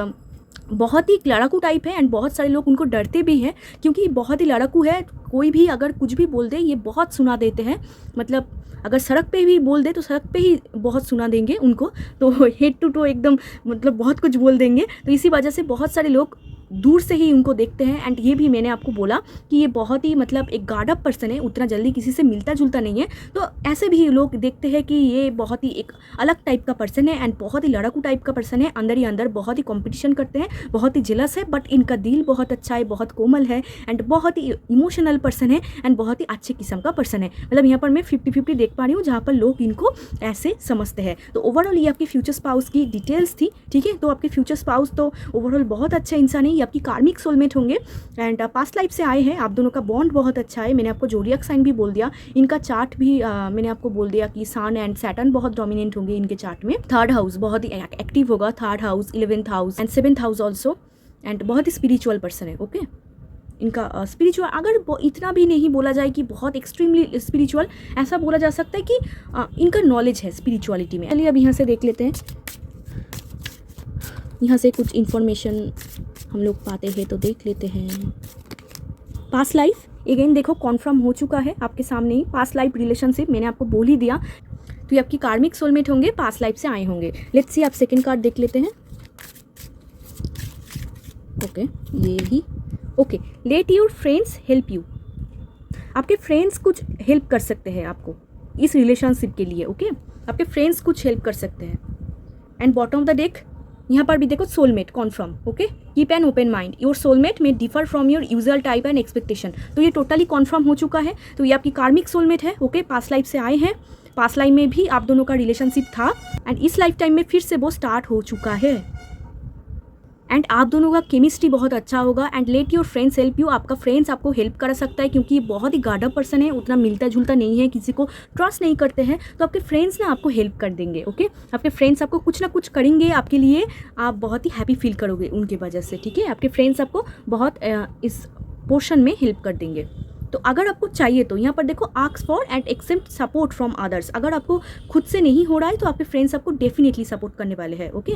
बहुत ही लड़ाकू टाइप है, एंड बहुत सारे लोग उनको डरते भी हैं क्योंकि बहुत ही लड़ाकू है। कोई भी अगर कुछ भी बोल दे ये बहुत सुना देते हैं, मतलब अगर सड़क पे भी बोल दे तो सड़क पे ही बहुत सुना देंगे उनको, तो हेड टू टो एकदम मतलब बहुत कुछ बोल देंगे। तो इसी वजह से बहुत सारे लोग दूर से ही उनको देखते हैं। एंड ये भी मैंने आपको बोला कि ये बहुत ही मतलब एक गार्ड अप पर्सन है, उतना जल्दी किसी से मिलता जुलता नहीं है। तो ऐसे भी लोग देखते हैं कि ये बहुत ही एक अलग टाइप का पर्सन है एंड बहुत ही लड़ाकू टाइप का पर्सन है। अंदर ही अंदर बहुत ही कंपटीशन करते हैं, बहुत ही जेलस है, बट इनका दिल बहुत अच्छा है, बहुत कोमल है एंड बहुत ही इमोशनल पर्सन है एंड बहुत ही अच्छे किस्म का पर्सन है। मतलब यहाँ पर मैं 50-50 देख पा रही हूँ जहाँ पर लोग इनको ऐसे समझते हैं। तो ओवरऑल ये आपकी फ्यूचर स्पाउस की डिटेल्स थी, ठीक है। तो आपके फ्यूचर स्पाउस तो ओवरऑल बहुत अच्छे इंसान है, ये आपकी कार्मिक सोलमेट होंगे एंड पास्ट लाइफ से आए हैं। आप दोनों का बॉन्ड बहुत अच्छा है। मैंने आपको जोडियक साइन भी बोल दिया, इनका चार्ट भी मैंने आपको बोल दिया कि सन एंड सैटर्न बहुत डोमिनेंट होंगे इनके चार्ट में। थर्ड हाउस बहुत ही एक्टिव होगा, third house, 11th house and 7th house also and बहुत ही स्पिरिचुअल पर्सन है, ओके। इनका स्पिरिचुअल अगर इतना भी नहीं बोला जाए कि बहुत एक्सट्रीमली स्पिरिचुअल, ऐसा बोला जा सकता है कि इनका नॉलेज है स्पिरिचुअलिटी में। चलिए अब यहाँ से देख लेते हैं, यहाँ से कुछ इन्फॉर्मेशन हम लोग पाते हैं तो देख लेते हैं। पास्ट लाइफ अगेन देखो कॉन्फर्म हो चुका है आपके सामने ही। पास्ट लाइफ रिलेशनशिप मैंने आपको बोल ही दिया, तो ये आपकी कार्मिक सोलमेट होंगे, पास्ट लाइफ से आए होंगे। लेट्स सी, आप सेकंड कार्ड देख लेते हैं। ओके ये ही okay. Let your friends help you, आपके फ्रेंड्स कुछ हेल्प कर सकते हैं आपको इस रिलेशनशिप के लिए, ओके। आपके फ्रेंड्स कुछ हेल्प कर सकते हैं। And bottom of the deck यहाँ पर भी देखो soulmate confirm, okay. Keep an open mind, your soulmate may differ from your usual type and expectation. तो ये टोटली कॉन्फर्म हो चुका है। तो ये आपकी कार्मिक सोलमेट है, ओके। पास्ट लाइफ से आए हैं, पास्ट लाइफ में भी आप दोनों का रिलेशनशिप था एंड इस लाइफ टाइम में फिर से वो स्टार्ट हो चुका है एंड आप दोनों का केमिस्ट्री बहुत अच्छा होगा। And let your friends help you, आपका फ्रेंड्स आपको हेल्प कर सकता है क्योंकि ये बहुत ही गार्ड अप पर्सन है, उतना मिलता जुलता नहीं है, किसी को ट्रस्ट नहीं करते हैं। तो आपके फ्रेंड्स ना आपको हेल्प कर देंगे, ओके। आपके फ्रेंड्स आपको कुछ ना कुछ करेंगे आपके लिए, आप बहुत ही हैप्पी फील करोगे उनके वजह से, ठीक है। आपके फ्रेंड्स आपको बहुत इस पोर्शन में हेल्प कर देंगे। तो अगर आपको चाहिए तो यहाँ पर देखो ask for and accept support from others. अगर आपको खुद से नहीं हो रहा है तो आपके फ्रेंड्स आपको डेफिनेटली सपोर्ट करने वाले हैं, ओके,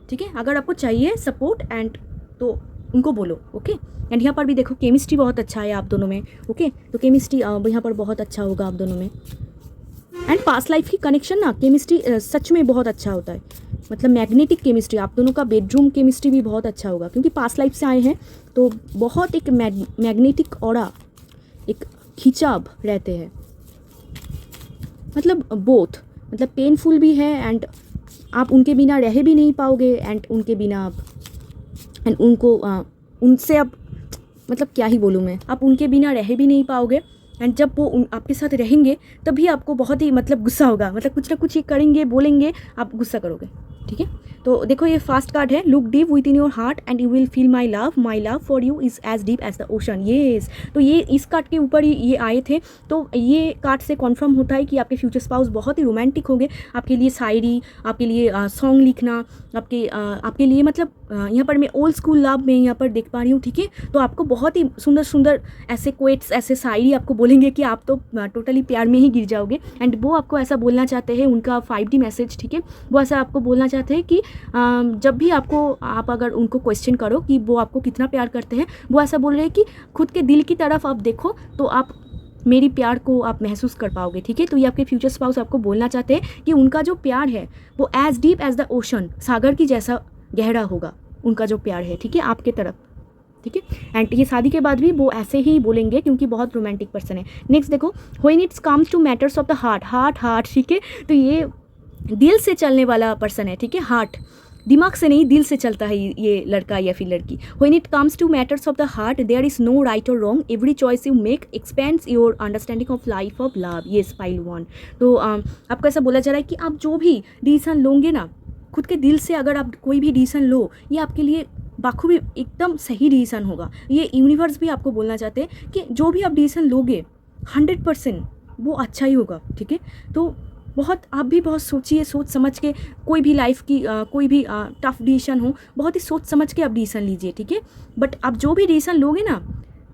ठीक है। अगर आपको चाहिए सपोर्ट एंड तो उनको बोलो, ओके। एंड यहाँ पर भी देखो केमिस्ट्री बहुत अच्छा है आप दोनों में, ओके। तो केमिस्ट्री यहाँ पर बहुत अच्छा होगा आप दोनों में। एंड पास्ट लाइफ की कनेक्शन ना केमिस्ट्री सच में बहुत अच्छा होता है, मतलब मैग्नेटिक केमिस्ट्री, आप दोनों का बेडरूम केमिस्ट्री भी बहुत अच्छा होगा क्योंकि पास्ट लाइफ से आए हैं। तो बहुत एक मैग्नेटिक ऑरा, एक खिंचाव रहते हैं, मतलब बोथ, मतलब पेनफुल भी है एंड आप उनके बिना रह भी नहीं पाओगे एंड उनके बिना आप एंड उनको उनसे अब मतलब क्या ही बोलूँ मैं, आप उनके बिना रह भी नहीं पाओगे एंड जब वो आपके साथ रहेंगे तभी आपको बहुत ही मतलब गुस्सा होगा, मतलब कुछ ना कुछ ही करेंगे बोलेंगे, आप गुस्सा करोगे, ठीक है। तो देखो ये फर्स्ट कार्ड है, look deep within your heart and you will feel my love for you is as deep as the ocean. Yes, तो ये इस कार्ड के ऊपर ही ये आए थे। तो ये कार्ड से कॉन्फर्म होता है कि आपके फ्यूचर स्पाउस बहुत ही रोमांटिक होंगे, आपके लिए शायरी, आपके लिए सॉन्ग लिखना, आपके लिए मतलब यहाँ पर मैं ओल्ड स्कूल लव में यहाँ पर देख पा रही हूँ, ठीक है। तो आपको बहुत ही सुंदर सुंदर ऐसे कोएट्स, ऐसे शायरी आपको बोलेंगे कि आप तो टोटली प्यार में ही गिर जाओगे एंड वो आपको ऐसा बोलना चाहते हैं, उनका 5D मैसेज, ठीक है। वो ऐसा आपको बोलना चाहते हैं कि जब भी आप अगर उनको क्वेश्चन करो कि वो आपको कितना प्यार करते हैं, वो ऐसा बोल रहे हैं कि खुद के दिल की तरफ आप देखो तो आप मेरी प्यार को आप महसूस कर पाओगे, ठीक है। तो ये आपके फ्यूचर स्पाउस आपको बोलना चाहते हैं कि उनका जो प्यार है वो as deep as the ocean, सागर की जैसा गहरा होगा उनका जो प्यार है, ठीक है, आपके तरफ, ठीक है। एंड ये शादी के बाद भी वो ऐसे ही बोलेंगे क्योंकि बहुत रोमांटिक पर्सन है। नेक्स्ट देखो, when it's comes to matters of the heart, ठीक है। तो ये दिल से चलने वाला पर्सन है, ठीक है। हार्ट, दिमाग से नहीं, दिल से चलता है ये लड़का या फिर लड़की। When it comes to matters of the heart there is no right और wrong, every choice you make expands your understanding of life of love. ये पाइल 1। तो आपको ऐसा बोला जा रहा है कि आप जो भी डिसीजन लोगे ना खुद के दिल से, अगर आप कोई भी डिसीजन लो, ये आपके लिए बाखूबी एकदम सही डिसीजन होगा। ये यूनिवर्स भी आपको बोलना चाहते हैं कि जो भी आप डिसीजन लोगे 100% वो अच्छा ही होगा, ठीक है। तो आप भी बहुत सोचिए, सोच समझ के कोई भी लाइफ की कोई भी टफ डिसीजन हो, बहुत ही सोच समझ के आप डिसीजन लीजिए, ठीक है। बट आप जो भी डिसीजन लोगे ना,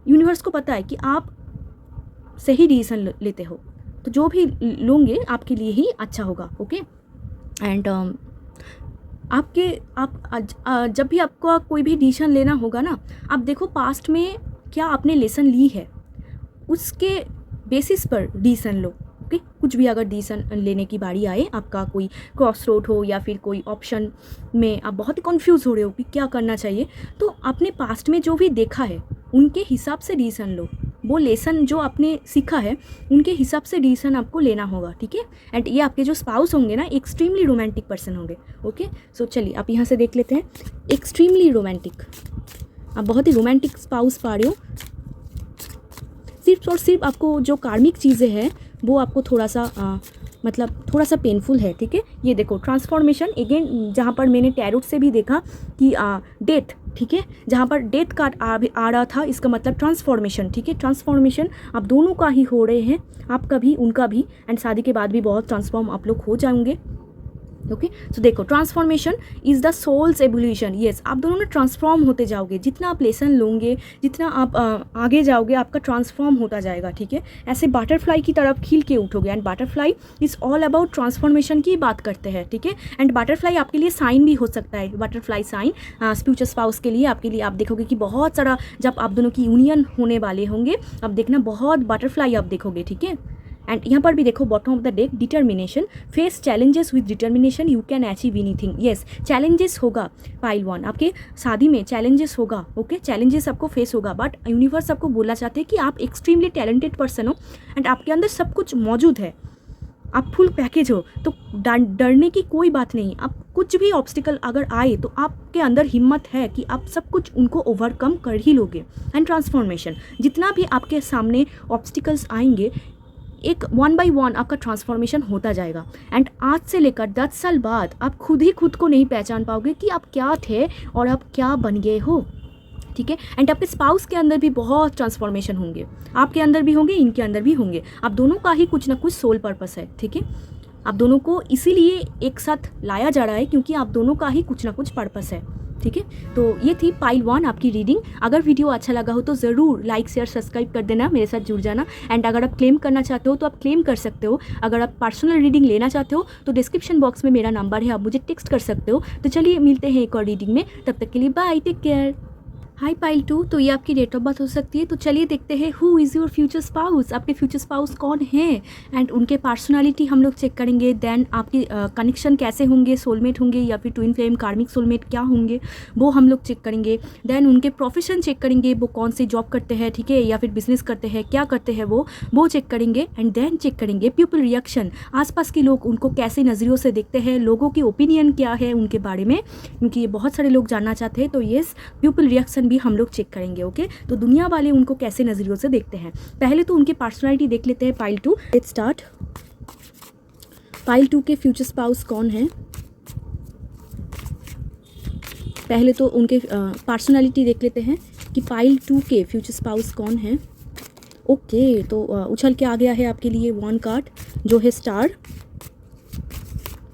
यूनिवर्स को पता है कि आप सही डिसीजन लेते हो, तो जो भी लोगे आपके लिए ही अच्छा होगा, ओके। एंड जब भी आपको कोई भी डिसीजन लेना होगा ना, आप देखो पास्ट में क्या आपने लेसन ली है, उसके बेसिस पर डिसीजन लो, ओके। कुछ भी अगर डिसीजन लेने की बारी आए, आपका कोई क्रॉस रोड हो या फिर कोई ऑप्शन में आप बहुत ही कन्फ्यूज़ हो रहे हो कि क्या करना चाहिए, तो आपने पास्ट में जो भी देखा है उनके हिसाब से डिसीजन लो। वो लेसन जो आपने सीखा है उनके हिसाब से डिसीजन आपको लेना होगा, ठीक है। एंड ये आपके जो स्पाउस होंगे ना, एक्सट्रीमली रोमांटिक पर्सन होंगे, ओके। सो चलिए आप यहाँ से देख लेते हैं। एक्सट्रीमली रोमांटिक, आप बहुत ही रोमांटिक स्पाउस पा रहे हो। सिर्फ और सिर्फ आपको जो कार्मिक चीज़ें हैं वो आपको थोड़ा सा मतलब थोड़ा सा पेनफुल है, ठीक है। ये देखो ट्रांसफॉर्मेशन अगेन, जहाँ पर मैंने टैरोट से भी देखा कि डेथ, ठीक है, जहाँ पर डेथ कार्ड आ रहा था, इसका मतलब ट्रांसफॉर्मेशन, ठीक है। ट्रांसफॉर्मेशन आप दोनों का ही हो रहे हैं, आपका भी उनका भी, एंड शादी के बाद भी बहुत ट्रांसफॉर्म आप लोग हो जाएंगे, ओके। सो देखो transformation is the soul's evolution. Yes, आप दोनों में ट्रांसफॉर्म होते जाओगे, जितना आप लेसन लोगे, जितना आप आगे जाओगे, आपका ट्रांसफॉर्म होता जाएगा, ठीक है। ऐसे बटरफ्लाई की तरफ खिल के उठोगे, and butterfly is all about transformation की बात करते हैं, ठीक है। एंड बटरफ्लाई आपके लिए साइन भी हो सकता है, बटरफ्लाई साइन फ्यूचर स्पाउस के लिए, आपके लिए। आप देखोगे कि बहुत सारा, जब आप दोनों की यूनियन होने वाले होंगे, अब देखना बहुत बटरफ्लाई आप देखोगे, ठीक है। एंड यहाँ पर भी देखो bottom of the deck, determination, face challenges with determination, you can achieve anything. Yes, challenges होगा पाइल 1, आपके शादी में चैलेंजेस होगा, ओके। चैलेंजेस आपको फेस होगा, बट यूनिवर्स आपको बोलना चाहते हैं कि आप एक्सट्रीमली टैलेंटेड पर्सन हो एंड आपके अंदर सब कुछ मौजूद है, आप फुल पैकेज हो, तो डरने की कोई बात नहीं। आप कुछ भी ऑब्स्टिकल अगर आए तो आपके अंदर हिम्मत है कि आप सब कुछ उनको ओवरकम कर ही लोगे। एंड ट्रांसफॉर्मेशन, जितना भी आपके सामने ऑब्स्टिकल्स आएंगे, एक 1 बाय 1 आपका ट्रांसफॉर्मेशन होता जाएगा। एंड आज से लेकर 10 साल बाद आप खुद ही खुद को नहीं पहचान पाओगे कि आप क्या थे और आप क्या बन गए हो, ठीक है। एंड आपके स्पाउस के अंदर भी बहुत ट्रांसफॉर्मेशन होंगे, आपके अंदर भी होंगे, इनके अंदर भी होंगे। आप दोनों का ही कुछ ना कुछ सोल पर्पस है, ठीक है। आप दोनों को इसीलिए एक साथ लाया जा रहा है क्योंकि आप दोनों का ही कुछ ना कुछ पर्पस है, ठीक है। तो ये थी पाइल 1 आपकी रीडिंग। अगर वीडियो अच्छा लगा हो तो ज़रूर लाइक शेयर सब्सक्राइब कर देना, मेरे साथ जुड़ जाना। एंड अगर आप क्लेम करना चाहते हो तो आप क्लेम कर सकते हो। अगर आप पर्सनल रीडिंग लेना चाहते हो तो डिस्क्रिप्शन बॉक्स में मेरा नंबर है, आप मुझे टेक्स्ट कर सकते हो। तो चलिए मिलते हैं एक और रीडिंग में, तब तक के लिए bye, take care. Hi pile 2, तो ये आपकी डेट ऑफ बर्थ हो सकती है। तो चलिए देखते हैं who is your future spouse, आपके फ्यूचर स्पाउस कौन है एंड उनके पर्सनालिटी हम लोग चेक करेंगे। देन आपकी कनेक्शन कैसे होंगे, सोलमेट होंगे या फिर ट्विन फ्लेम कार्मिक सोलमेट क्या होंगे वो हम लोग चेक करेंगे। देन उनके प्रोफेशन चेक करेंगे, वो कौन सी जॉब करते हैं, ठीक है, या फिर बिजनेस करते हैं, क्या करते हैं वो चेक करेंगे। एंड देन चेक करेंगे पीपल रिएक्शन, आसपास के लोग उनको कैसे नज़रियों से देखते हैं, लोगों की ओपिनियन क्या है उनके बारे में, क्योंकि ये बहुत सारे लोग जानना चाहते हैं। तो येस, पीपल रिएक्शन भी हम लोग चेक करेंगे, ओके। तो दुनिया वाले उनको कैसे नज़रियों से देखते हैं। पहले तो उनकी पर्सनालिटी देख लेते हैं पाइल 2। Let's start. पाइल 2 के फ्यूचर स्पाउस कौन है, पहले तो उनके पर्सनालिटी देख लेते हैं कि पाइल 2 के फ्यूचर स्पाउस कौन है, ओके। तो उछल के आ गया है आपके लिए 1 कार्ड जो है स्टार।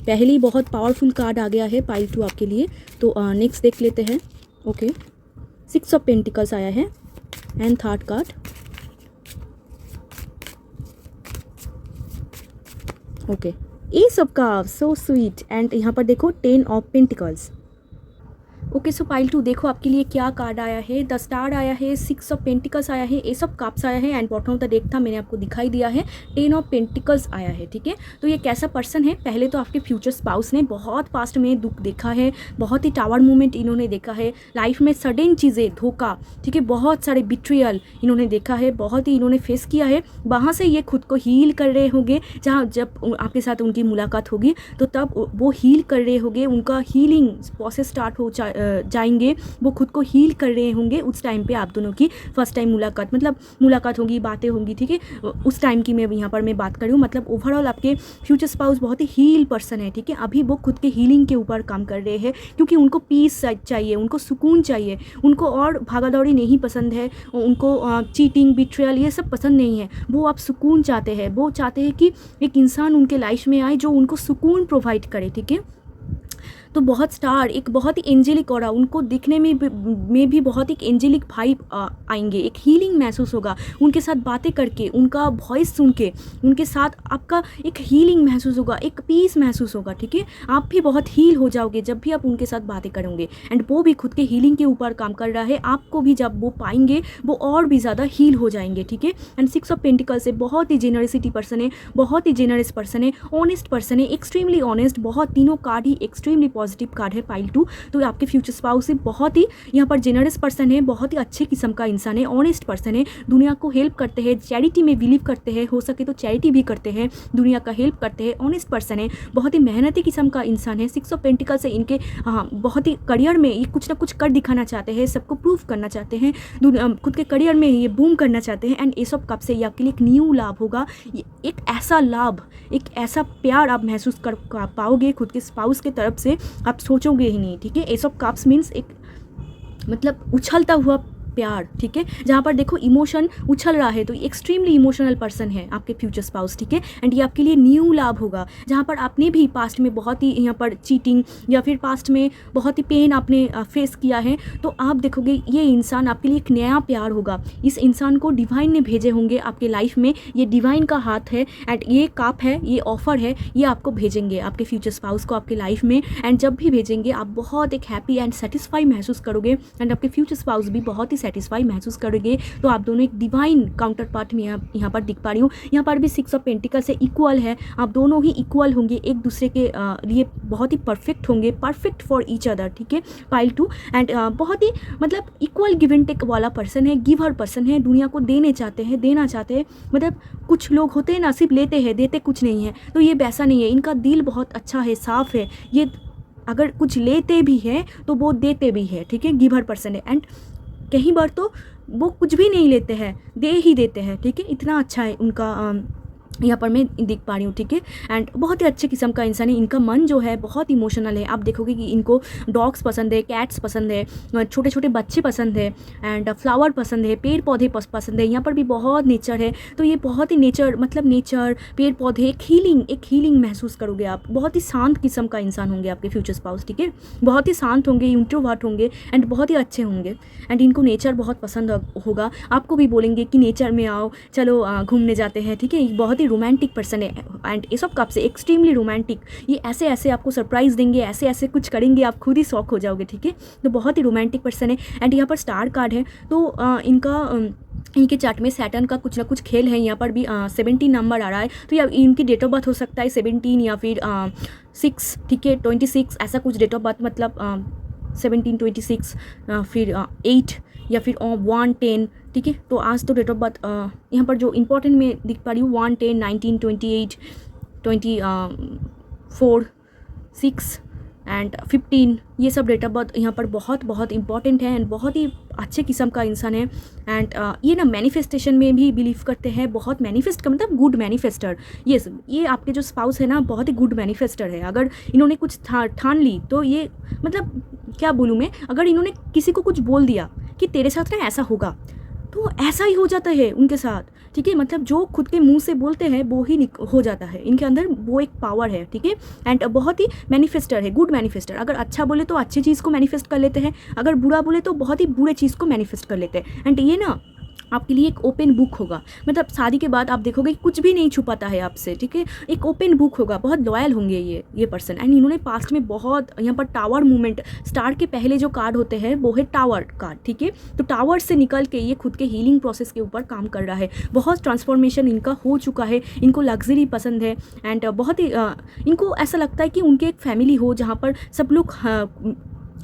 पहली बहुत पावरफुल कार्ड आ गया है पाइल 2 आपके लिए। तो नेक्स्ट देख लेते हैं, ओके। 6 ऑफ पेंटिकल्स आया है and 3rd card, okay. S of cups, so sweet. And यहाँ पर देखो 10 of pentacles, okay. So pile 2 देखो आपके लिए क्या कार्ड आया है, द स्टार आया है, 6 ऑफ पेंटिकल्स आया है, एस ऑफ कप्स आया है and bottom of the deck था, मैंने आपको दिखाई दिया है, 10 ऑफ पेंटिकल्स आया है, ठीक है। तो ये कैसा पर्सन है, पहले तो आपके फ्यूचर स्पाउस ने बहुत पास्ट में दुख देखा है, बहुत ही टावर मूवमेंट इन्होंने देखा है, लाइफ में सडन चीज़ें, धोखा, ठीक है, बहुत सारे बिट्रियल इन्होंने देखा है, बहुत ही इन्होंने फेस किया है। वहाँ से ये खुद को हील कर रहे होंगे, जहाँ जब आपके साथ उनकी मुलाकात होगी तो तब वो हील कर रहे होंगे, उनका हीलिंग प्रोसेस स्टार्ट हो जाएंगे, वो खुद को हील कर रहे होंगे। उस टाइम पे आप दोनों की फर्स्ट टाइम मुलाकात, मतलब मुलाकात होगी, बातें होंगी, ठीक है, उस टाइम की मैं यहाँ पर मैं बात कर रही हूँ। मतलब ओवरऑल आपके फ्यूचर स्पाउस बहुत ही हील पर्सन है, ठीक है। अभी वो खुद के हीलिंग के ऊपर काम कर रहे हैं क्योंकि उनको पीस चाहिए, उनको सुकून चाहिए, उनको और भागादौड़ी नहीं पसंद है, उनको चीटिंग, बिट्रियल ये सब पसंद नहीं है। वो आप सुकून चाहते हैं, वो चाहते हैं कि एक इंसान उनके लाइफ में आए जो उनको सुकून प्रोवाइड करे, ठीक है। तो बहुत स्टार, एक बहुत ही एंजेलिक ऑरा, उनको दिखने में भी बहुत एक एंजेलिक वाइब आएंगे, एक हीलिंग महसूस होगा उनके साथ बातें करके, उनका वॉइस सुन के, उनके साथ आपका एक हीलिंग महसूस होगा, एक पीस महसूस होगा, ठीक है। आप भी बहुत हील हो जाओगे जब भी आप उनके साथ बातें करोगे, एंड वो भी खुद के हीलिंग के ऊपर काम कर रहा है, आपको भी जब वो पाएंगे वो और भी ज़्यादा हील हो जाएंगे, ठीक है। एंड 6 ऑफ पेंटिकल से बहुत ही जेनरसिटी पर्सन है, बहुत ही जेनरस पर्सन है, ऑनेस्ट पर्सन है, एक्सट्रीमली ऑनेस्ट, बहुत तीनों कार्ड ही एक्सट्रीमली पॉजिटिव कार्ड है पाइल 2। तो आपके फ्यूचर स्पाउस से बहुत ही यहाँ पर जेनरस पर्सन है, बहुत ही अच्छे किस्म का इंसान है, ऑनेस्ट पर्सन है, दुनिया को हेल्प करते हैं, चैरिटी में बिलीव करते हैं, हो सके तो चैरिटी भी करते हैं, दुनिया का हेल्प करते हैं, ऑनेस्ट पर्सन है, बहुत ही मेहनती किस्म का इंसान है। 6 ऑफ पेंटिकल से इनके बहुत ही करियर में ये कुछ ना कुछ कर दिखाना चाहते हैं, सबको प्रूव करना चाहते हैं, खुद के करियर में ये बूम करना चाहते हैं। एंड एस ऑफ कप से ये आपके लिए एक न्यू लाभ होगा, एक ऐसा लाभ, एक ऐसा प्यार आप महसूस कर पाओगे खुद के स्पाउस के तरफ से, आप सोचोगे ही नहीं, ठीक है। एस ऑफ कप्स मीन्स एक मतलब उछलता हुआ प्यार, ठीक है, जहाँ पर देखो इमोशन उछल रहा है, तो एक्सट्रीमली इमोशनल पर्सन है आपके फ्यूचर स्पाउस, ठीक है। एंड ये आपके लिए न्यू लाभ होगा, जहाँ पर आपने भी पास्ट में बहुत ही यहाँ पर चीटिंग या फिर पास्ट में बहुत ही पेन आपने फेस किया है, तो आप देखोगे ये इंसान आपके लिए एक नया प्यार होगा, इस इंसान को डिवाइन ने भेजे होंगे आपके लाइफ में, ये डिवाइन का हाथ है, एंड ये काप है, ये ऑफर है, ये आपको भेजेंगे आपके फ्यूचर स्पाउस को आपके लाइफ में। एंड जब भी भेजेंगे आप बहुत एक हैप्पी एंड सेटिस्फाई महसूस करोगे, एंड आपके फ्यूचर स्पाउस भी बहुत ही सेटिस्फाई महसूस करोगे। तो आप दोनों एक डिवाइन काउंटर पार्ट में यहाँ पर दिख पा रही हूँ। यहाँ पर भी 6 ऑफ पेंटिकल से इक्वल है, आप दोनों ही इक्वल होंगे, एक दूसरे के लिए बहुत ही परफेक्ट होंगे, परफेक्ट फॉर ईच अदर, ठीक है। पाइल 2 एंड बहुत ही मतलब इक्वल गिव एंड टेक वाला पर्सन है, गिवर पर्सन है, दुनिया को देने चाहते हैं, देना चाहते हैं। मतलब कुछ लोग होते हैं ना सिर्फ लेते हैं, देते कुछ नहीं है, तो ये वैसा नहीं है, इनका दिल बहुत अच्छा है, साफ है, ये अगर कुछ लेते भी हैं तो वो देते भी है, ठीक है, गिवर पर्सन है। एंड कई बार तो वो कुछ भी नहीं लेते हैं, दे ही देते हैं, ठीक है, इतना अच्छा है उनका यहाँ पर मैं दिख पा रही हूँ, ठीक है। एंड बहुत ही अच्छे किस्म का इंसान है, इनका मन जो है बहुत इमोशनल है, आप देखोगे कि इनको डॉग्स पसंद है, कैट्स पसंद है, छोटे छोटे बच्चे पसंद है, एंड फ्लावर पसंद है, पेड़ पौधे पसंद है, यहाँ पर भी बहुत नेचर है, तो ये बहुत ही नेचर मतलब नेचर पेड़ पौधे एक हीलिंग महसूस करोगे आप। बहुत ही शांत किस्म का इंसान होंगे आपके फ्यूचर स्पाउस, ठीक है, बहुत ही शांत होंगे, इंट्रोवर्ट होंगे, एंड बहुत ही अच्छे होंगे, एंड इनको नेचर बहुत पसंद होगा, आपको भी बोलेंगे कि नेचर में आओ, चलो घूमने जाते हैं, ठीक है। बहुत रोमांटिक पर्सन है, एंड एस ऑफ कप से एक्सट्रीमली रोमांटिक, ये ऐसे ऐसे आपको सरप्राइज़ देंगे, ऐसे ऐसे कुछ करेंगे, आप खुद ही शॉक हो जाओगे, ठीक है। तो बहुत ही रोमांटिक पर्सन है। एंड यहाँ पर स्टार कार्ड है, तो इनके चार्ट में सैटर्न का कुछ ना कुछ खेल है, यहाँ पर भी 17 नंबर आ रहा है, तो या इनकी डेट ऑफ बर्थ हो सकता है 17 या फिर 6, ठीक है, 26 ऐसा कुछ डेट ऑफ बर्थ, मतलब 17, 26 फिर 8 या फिर 1, 10, ठीक है। तो आज तो डेट ऑफ बर्थ यहाँ पर जो इंपॉर्टेंट मैं दिख पा रही हूँ 1, 10, 19, 28, 24, 6 एंड 15, ये सब डेट ऑफ बर्थ यहाँ पर बहुत इंपॉर्टेंट है, एंड बहुत ही अच्छे किस्म का इंसान है। एंड ये ना मैनिफेस्टेशन में भी बिलीव करते हैं, बहुत मैनिफेस्ट का मतलब गुड मैनिफेस्टर, ये आपके जो स्पाउस है ना बहुत ही गुड मैनिफेस्टर है। अगर इन्होंने कुछ ठान ली तो ये मतलब क्या बोलूँ मैं, अगर इन्होंने किसी को कुछ बोल दिया कि तेरे साथ ना ऐसा होगा, तो ऐसा ही हो जाता है उनके साथ, ठीक है। मतलब जो खुद के मुंह से बोलते हैं वो ही हो जाता है, इनके अंदर वो एक पावर है, ठीक है। एंड बहुत ही मैनिफेस्टर है, गुड मैनिफेस्टर, अगर अच्छा बोले तो अच्छी चीज़ को मैनिफेस्ट कर लेते हैं, अगर बुरा बोले तो बहुत ही बुरे चीज़ को मैनिफेस्ट कर लेते हैं। एंड ये ना आपके लिए एक ओपन बुक होगा, मतलब शादी के बाद आप देखोगे कुछ भी नहीं छुपाता है आपसे, ठीक है, एक ओपन बुक होगा, बहुत लॉयल होंगे ये पर्सन। एंड इन्होंने पास्ट में बहुत यहाँ पर टावर मूवमेंट, स्टार के पहले जो कार्ड होते हैं वो है टावर कार्ड, ठीक है। तो टावर से निकल के ये खुद के हीलिंग प्रोसेस के ऊपर काम कर रहा है, बहुत ट्रांसफॉर्मेशन इनका हो चुका है, इनको लग्जरी पसंद है, एंड बहुत ही इनको ऐसा लगता है कि उनके एक फैमिली हो जहाँ पर सब लोग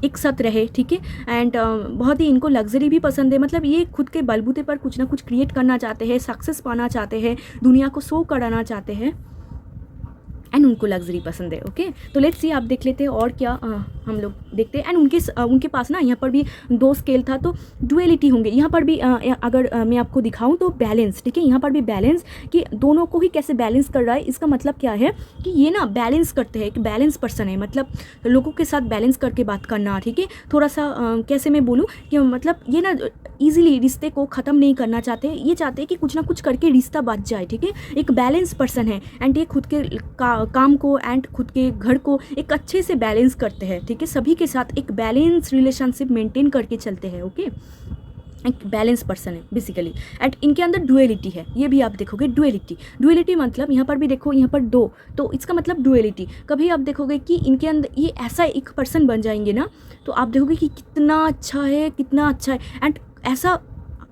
एक साथ रहे, ठीक है। एंड बहुत ही इनको लग्जरी भी पसंद है, मतलब ये खुद के बलबूते पर कुछ ना कुछ क्रिएट करना चाहते हैं, सक्सेस पाना चाहते हैं, दुनिया को शो कराना चाहते हैं, एंड उनको लग्जरी पसंद है। ओके, तो लेट्स सी आप देख लेते हैं और क्या हम लोग देखते हैं। एंड उनके पास ना यहाँ पर भी 2 स्केल था, तो डुअलिटी होंगे। यहाँ पर भी अगर मैं आपको दिखाऊं तो बैलेंस, ठीक है, यहाँ पर भी बैलेंस, कि दोनों को ही कैसे बैलेंस कर रहा है। इसका मतलब क्या है कि ये ना बैलेंस करते हैं, एक बैलेंस पर्सन है, मतलब लोगों के साथ बैलेंस करके बात करना, ठीक है। थोड़ा सा कैसे मैं बोलूँ कि मतलब ये ना ईजिली रिश्ते को ख़त्म नहीं करना चाहते, ये चाहते हैं कि कुछ ना कुछ करके रिश्ता बच जाए, ठीक है। एक बैलेंस पर्सन है एंड ये खुद के काम को एंड खुद के घर को एक अच्छे से बैलेंस करते हैं, ठीक है। सभी के साथ एक बैलेंस रिलेशनशिप मेंटेन करके चलते हैं, ओके। एक बैलेंस पर्सन है बेसिकली। एंड इनके अंदर डुअलिटी है, ये भी आप देखोगे डुअलिटी मतलब यहाँ पर भी देखो, यहाँ पर 2, तो इसका मतलब डुअलिटी। कभी आप देखोगे कि इनके अंदर ये ऐसा एक पर्सन बन जाएंगे ना, तो आप देखोगे कि कितना अच्छा है। एंड ऐसा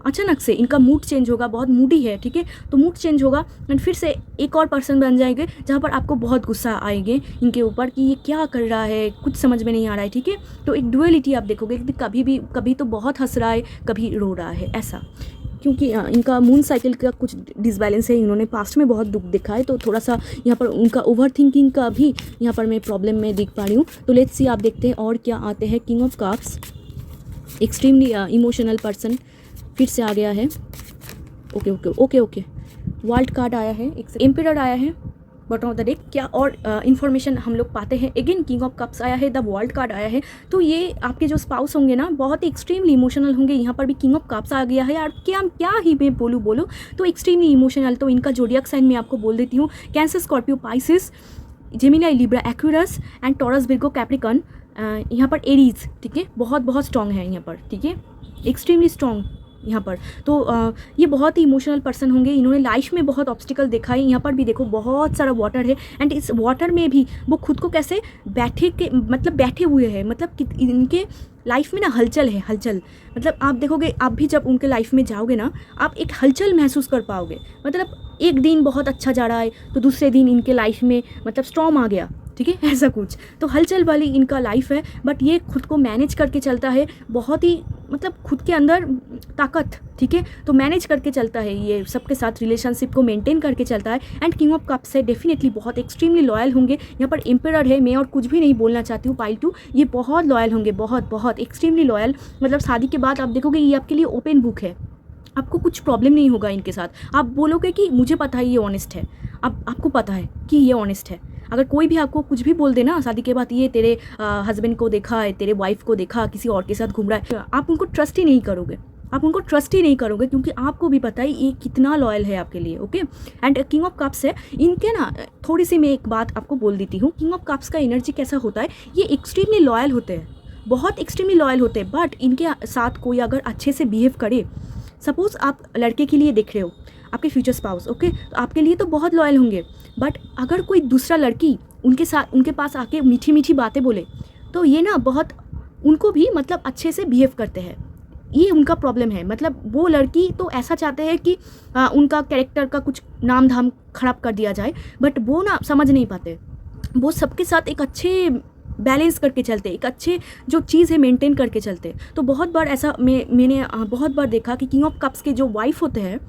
अचानक से इनका मूड चेंज होगा, बहुत मूडी है, ठीक है, तो मूड चेंज होगा एंड फिर से एक और पर्सन बन जाएंगे जहाँ पर आपको बहुत गुस्सा आएंगे इनके ऊपर कि ये क्या कर रहा है, कुछ समझ में नहीं आ रहा है, ठीक है। तो एक डुअलिटी आप देखोगे कि कभी तो बहुत हंस रहा है, कभी रो रहा है, ऐसा। क्योंकि इनका मून साइकिल का कुछ डिसबैलेंस है, इन्होंने पास्ट में बहुत दुख दिखा है, तो थोड़ा सा यहाँ पर उनका ओवर थिंकिंग का भी यहाँ पर मैं प्रॉब्लम में देख पा रही हूँ। तो लेट्स सी, आप देखते हैं और क्या आते हैं। King of cups, extremely emotional person फिर से आ गया है। ओके, वर्ल्ड कार्ड आया है, एक एम्परर आया है, बॉटम ऑफ द डेक। क्या और इन्फॉर्मेशन हम लोग पाते हैं? अगेन किंग ऑफ कप्स आया है, द वर्ल्ड कार्ड आया है। तो ये आपके जो स्पाउस होंगे ना, बहुत ही एक्सट्रीमली इमोशनल होंगे। यहाँ पर भी किंग ऑफ कप्स आ गया है यार, क्या ही मैं बोलूँ तो एक्सट्रीमली इमोशनल। तो इनका जोडियक साइन मैं आपको बोल देती हूँ, cancer, Scorpio, Pisces, Gemini, Libra, Aquarius and taurus, Virgo, Capricorn. यहाँ पर एरीज, ठीक है, बहुत स्ट्रॉन्ग है यहाँ पर, ठीक है, एक्सट्रीमली स्ट्रॉन्ग यहाँ पर। तो ये बहुत ही इमोशनल पर्सन होंगे, इन्होंने लाइफ में बहुत ऑब्स्टिकल देखा है। यहाँ पर भी देखो बहुत सारा वाटर है एंड इस वाटर में भी वो खुद को कैसे बैठे हुए हैं, मतलब इनके लाइफ में ना हलचल है, हलचल। मतलब आप देखोगे, आप भी जब उनके लाइफ में जाओगे ना, आप एक हलचल महसूस कर पाओगे। मतलब एक दिन बहुत अच्छा जा रहा है तो दूसरे दिन इनके लाइफ में मतलब स्टॉर्म आ गया, ठीक है, ऐसा कुछ। तो हलचल वाली इनका लाइफ है, बट ये खुद को मैनेज करके चलता है, बहुत ही मतलब खुद के अंदर ताकत, ठीक है, तो मैनेज करके चलता है ये, सबके साथ रिलेशनशिप को मेंटेन करके चलता है। एंड किंग ऑफ कप्स है, डेफिनेटली बहुत एक्सट्रीमली लॉयल होंगे। यहाँ पर एम्परर है, मैं और कुछ भी नहीं बोलना चाहती हूँ, पाइल 2, ये बहुत लॉयल होंगे, बहुत एक्सट्रीमली लॉयल। मतलब शादी के बाद आप देखोगे ये आपके लिए ओपन बुक है, आपको कुछ प्रॉब्लम नहीं होगा इनके साथ। आप बोलोगे कि मुझे पता है ये ऑनेस्ट है, आपको पता है कि ये ऑनेस्ट है। अगर कोई भी आपको कुछ भी बोल देना शादी के बाद, ये तेरे हस्बैंड को देखा है, तेरे वाइफ को देखा किसी और के साथ घूम रहा है, आप उनको ट्रस्ट ही नहीं करोगे, क्योंकि आपको भी पता है ये कितना लॉयल है आपके लिए, okay. And king of cups है, इनके ना थोड़ी सी मैं एक बात आपको बोल देती हूँ। किंग ऑफ कप्स का एनर्जी कैसा होता है, ये एक्सट्रीमली लॉयल होते हैं, बहुत एक्सट्रीमली लॉयल होते हैं। बट इनके साथ कोई अगर अच्छे से बिहेव करे, सपोज आप लड़के के लिए देख रहे हो, आपके फ्यूचर स्पाउस, ओके, तो आपके लिए तो बहुत लॉयल होंगे। बट अगर कोई दूसरा लड़की उनके पास आके मीठी बातें बोले, तो ये ना बहुत उनको भी मतलब अच्छे से बिहेव करते हैं। ये उनका प्रॉब्लम है। मतलब वो लड़की तो ऐसा चाहते हैं कि उनका कैरेक्टर का कुछ नाम धाम खराब कर दिया जाए, बट वो ना समझ नहीं पाते। वो सबके साथ एक अच्छे बैलेंस करके चलते, एक अच्छे जो चीज़ है मेंटेन करके चलते। तो बहुत बार ऐसा मैंने बहुत बार देखा कि किंग ऑफ कप्स के जो वाइफ होते हैं,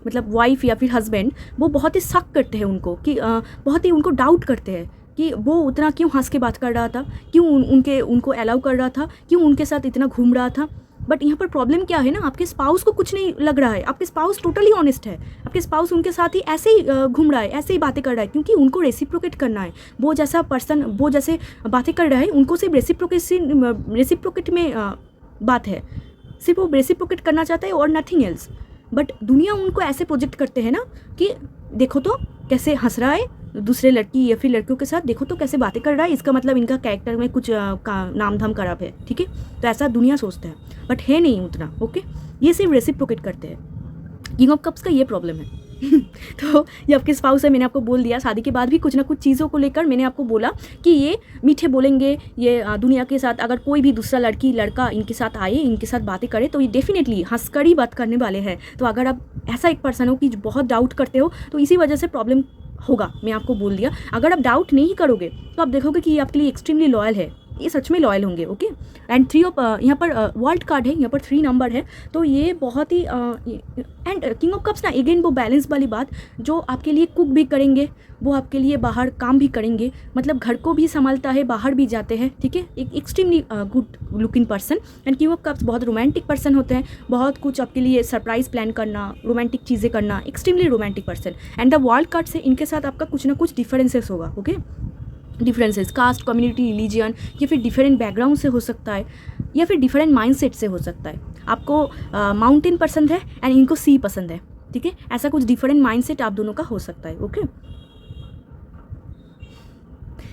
मतलब वाइफ या फिर हस्बैंड, वो बहुत ही शक करते हैं उनको, कि बहुत ही उनको डाउट करते हैं कि वो उतना क्यों हंस के बात कर रहा था, क्यों उनको अलाउ कर रहा था, क्यों उनके साथ इतना घूम रहा था। बट यहाँ पर प्रॉब्लम क्या है ना, आपके स्पाउस को कुछ नहीं लग रहा है, आपके स्पाउस टोटली ऑनेस्ट है, आपके स्पाउस उनके साथ ही ऐसे ही घूम रहा है, ऐसे ही बातें कर रहा है, क्योंकि उनको रेसिप्रोकेट करना है। वो जैसा पर्सन वो जैसे बातें कर रहा है, उनको सिर्फ रेसिप्रोकेट में बात है, सिर्फ वो रेसिप्रोकेट करना चाहता है और नथिंग एल्स। बट दुनिया उनको ऐसे प्रोजेक्ट करते हैं ना कि देखो तो कैसे हंस रहा है दूसरे लड़की या फिर लड़कियों के साथ, देखो तो कैसे बातें कर रहा है, इसका मतलब इनका कैरेक्टर में कुछ नाम धाम खराब है, ठीक है। तो ऐसा दुनिया सोचता है, बट है नहीं उतना, ओके। ये सिर्फ रेसिप्रोकेट करते हैं। किंग ऑफ कप्स का ये प्रॉब्लम है। तो ये आपके स्पाउस है, मैंने आपको बोल दिया। शादी के बाद भी कुछ ना कुछ चीज़ों को लेकर मैंने आपको बोला कि ये मीठे बोलेंगे, ये दुनिया के साथ अगर कोई भी दूसरा लड़का इनके साथ आए, इनके साथ बातें करे, तो ये डेफिनेटली हंसकर ही बात करने वाले हैं। तो अगर आप ऐसा एक पर्सन हो कि बहुत डाउट करते हो, तो इसी वजह से प्रॉब्लम होगा, मैं आपको बोल दिया। अगर आप डाउट नहीं करोगे तो आप देखोगे कि ये आपके लिए एक्सट्रीमली लॉयल है, ये सच में लॉयल होंगे। ओके, एंड 3 ऑफ यहाँ पर वर्ल्ड कार्ड है, यहाँ पर 3 नंबर है, तो ये बहुत ही एंड किंग ऑफ कप्स ना अगेन वो बैलेंस वाली बात, जो आपके लिए कुक भी करेंगे, वो आपके लिए बाहर काम भी करेंगे, मतलब घर को भी संभालता है, बाहर भी जाते हैं, ठीक है, एक extremely good looking person. And king of cups बहुत रोमांटिक पर्सन होते हैं, बहुत कुछ आपके लिए सरप्राइज प्लान करना, रोमांटिक चीज़ें करना, extremely romantic person. And the world card से इनके साथ आपका कुछ ना कुछ डिफरेंसेस होगा। Okay, differences caste, community, religion, या फिर डिफरेंट बैकग्राउंड से हो सकता है, या फिर डिफरेंट माइंडसेट से हो सकता है। आपको माउंटेन पसंद है एंड इनको सी पसंद है, ठीक है, ऐसा कुछ डिफरेंट माइंडसेट आप दोनों का हो सकता है। ओके,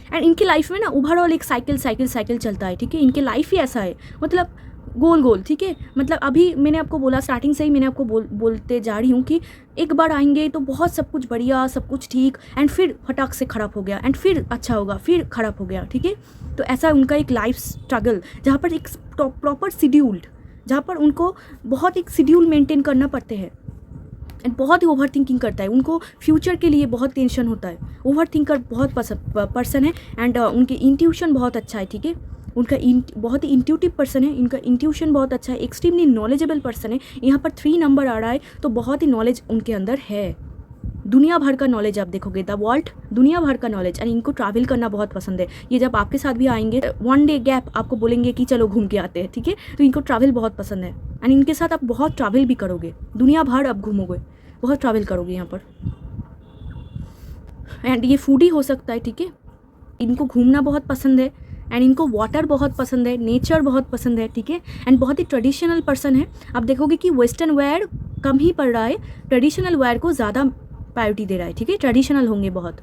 एंड इनके लाइफ में ना ओवरऑल एक साइकिल चलता है, ठीक है, इनके लाइफ ही ऐसा है, मतलब गोल गोल, ठीक है, मतलब अभी मैंने आपको बोला स्टार्टिंग से ही, मैंने आपको बोलते जा रही हूँ कि एक बार आएंगे तो बहुत सब कुछ बढ़िया, सब कुछ ठीक, एंड फिर फटाक से ख़राब हो गया, एंड फिर अच्छा होगा, फिर ख़राब हो गया, ठीक है। तो ऐसा उनका एक लाइफ स्ट्रगल, जहाँ पर एक प्रॉपर शेड्यूल्ड, जहाँ पर उनको बहुत एक शेड्यूल मेंटेन करना पड़ते हैं, एंड बहुत ही ओवर थिंकिंग करता है, उनको फ्यूचर के लिए बहुत टेंशन होता है, ओवर थिंकर बहुत पर्सन है, एंड उनके इंट्यूशन बहुत अच्छा है, ठीक है, उनका बहुत ही इंट्यूटिव पर्सन है, इनका इंट्यूशन बहुत अच्छा है, एक्सट्रीमली नॉलेजेबल पर्सन है। यहाँ पर 3 नंबर आ रहा है, तो बहुत ही नॉलेज उनके अंदर है, दुनिया भर का नॉलेज आप देखोगे, द वर्ल्ड, दुनिया भर का नॉलेज, एंड इनको ट्रैवल करना बहुत पसंद है। ये जब आपके साथ भी आएंगे, 1 डे गैप आपको बोलेंगे कि चलो घूम के आते हैं, ठीक है, तो इनको ट्रैवल बहुत पसंद है, एंड इनके साथ आप बहुत ट्रैवल भी करोगे, दुनिया भर आप घूमोगे, बहुत ट्रैवल करोगे यहाँ पर। एंड ये फूडी हो सकता है, ठीक है, इनको घूमना बहुत पसंद है, एंड इनको वाटर बहुत पसंद है, नेचर बहुत पसंद है, ठीक है, एंड बहुत ही ट्रेडिशनल पर्सन है। आप देखोगे कि वेस्टर्न वेयर कम ही पड़ रहा है, ट्रेडिशनल वेयर को ज़्यादा प्रायोरिटी दे रहा है, ठीक है, ट्रेडिशनल होंगे बहुत,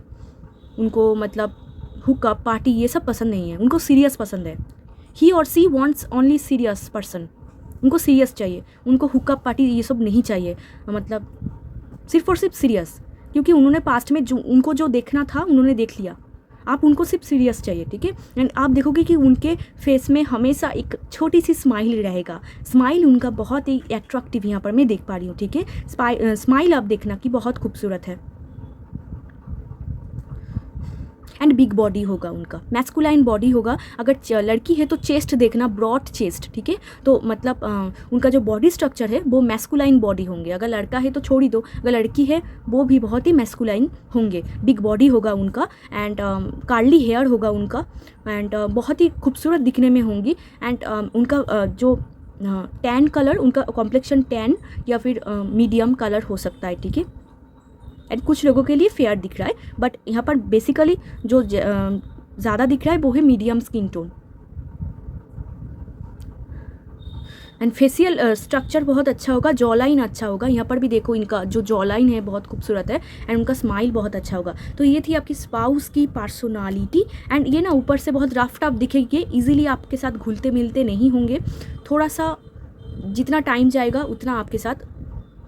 उनको मतलब हुकअप पार्टी ये सब पसंद नहीं है, उनको सीरियस पसंद है। ही और सी वांट्स ओनली सीरियस पर्सन, उनको सीरियस चाहिए, उनको हुकअप पार्टी ये सब नहीं चाहिए, मतलब सिर्फ और सिर्फ सीरियस, क्योंकि उन्होंने पास्ट में जो उनको जो देखना था उन्होंने देख लिया, आप उनको सिर्फ सीरियस चाहिए, ठीक है। एंड आप देखोगे कि उनके फेस में हमेशा एक छोटी सी स्माइल रहेगा, स्माइल उनका बहुत ही एट्रैक्टिव यहाँ पर मैं देख पा रही हूँ, ठीक है, स्माइल आप देखना कि बहुत खूबसूरत है। एंड बिग बॉडी होगा उनका, मैस्कुलाइन बॉडी होगा, अगर लड़की है तो चेस्ट देखना, ब्रॉड चेस्ट, ठीक है, तो मतलब उनका जो बॉडी स्ट्रक्चर है वो मैस्कुलाइन बॉडी होंगे, अगर लड़का है तो छोड़ ही दो, अगर लड़की है वो भी बहुत ही मैस्कुलाइन होंगे, बिग बॉडी होगा उनका, एंड कार्ली हेयर होगा उनका, एंड बहुत ही खूबसूरत दिखने में होंगी, एंड उनका जो टैन कलर, उनका कॉम्प्लेक्शन टैन या फिर मीडियम कलर हो सकता है, ठीक है, एंड कुछ लोगों के लिए फेयर दिख रहा है, बट यहाँ पर बेसिकली जो ज़्यादा दिख रहा है वो है medium skin tone. And facial structure बहुत अच्छा होगा, जॉ लाइन अच्छा होगा, यहाँ पर भी देखो इनका जो जॉ लाइन है बहुत खूबसूरत है, एंड उनका स्माइल बहुत अच्छा होगा। तो ये थी आपकी स्पाउस की पर्सनालिटी, एंड ये ना ऊपर से बहुत रफ टफ दिखेंगे, इजीली आपके साथ घुलते मिलते नहीं होंगे, थोड़ा सा जितना टाइम जाएगा उतना आपके साथ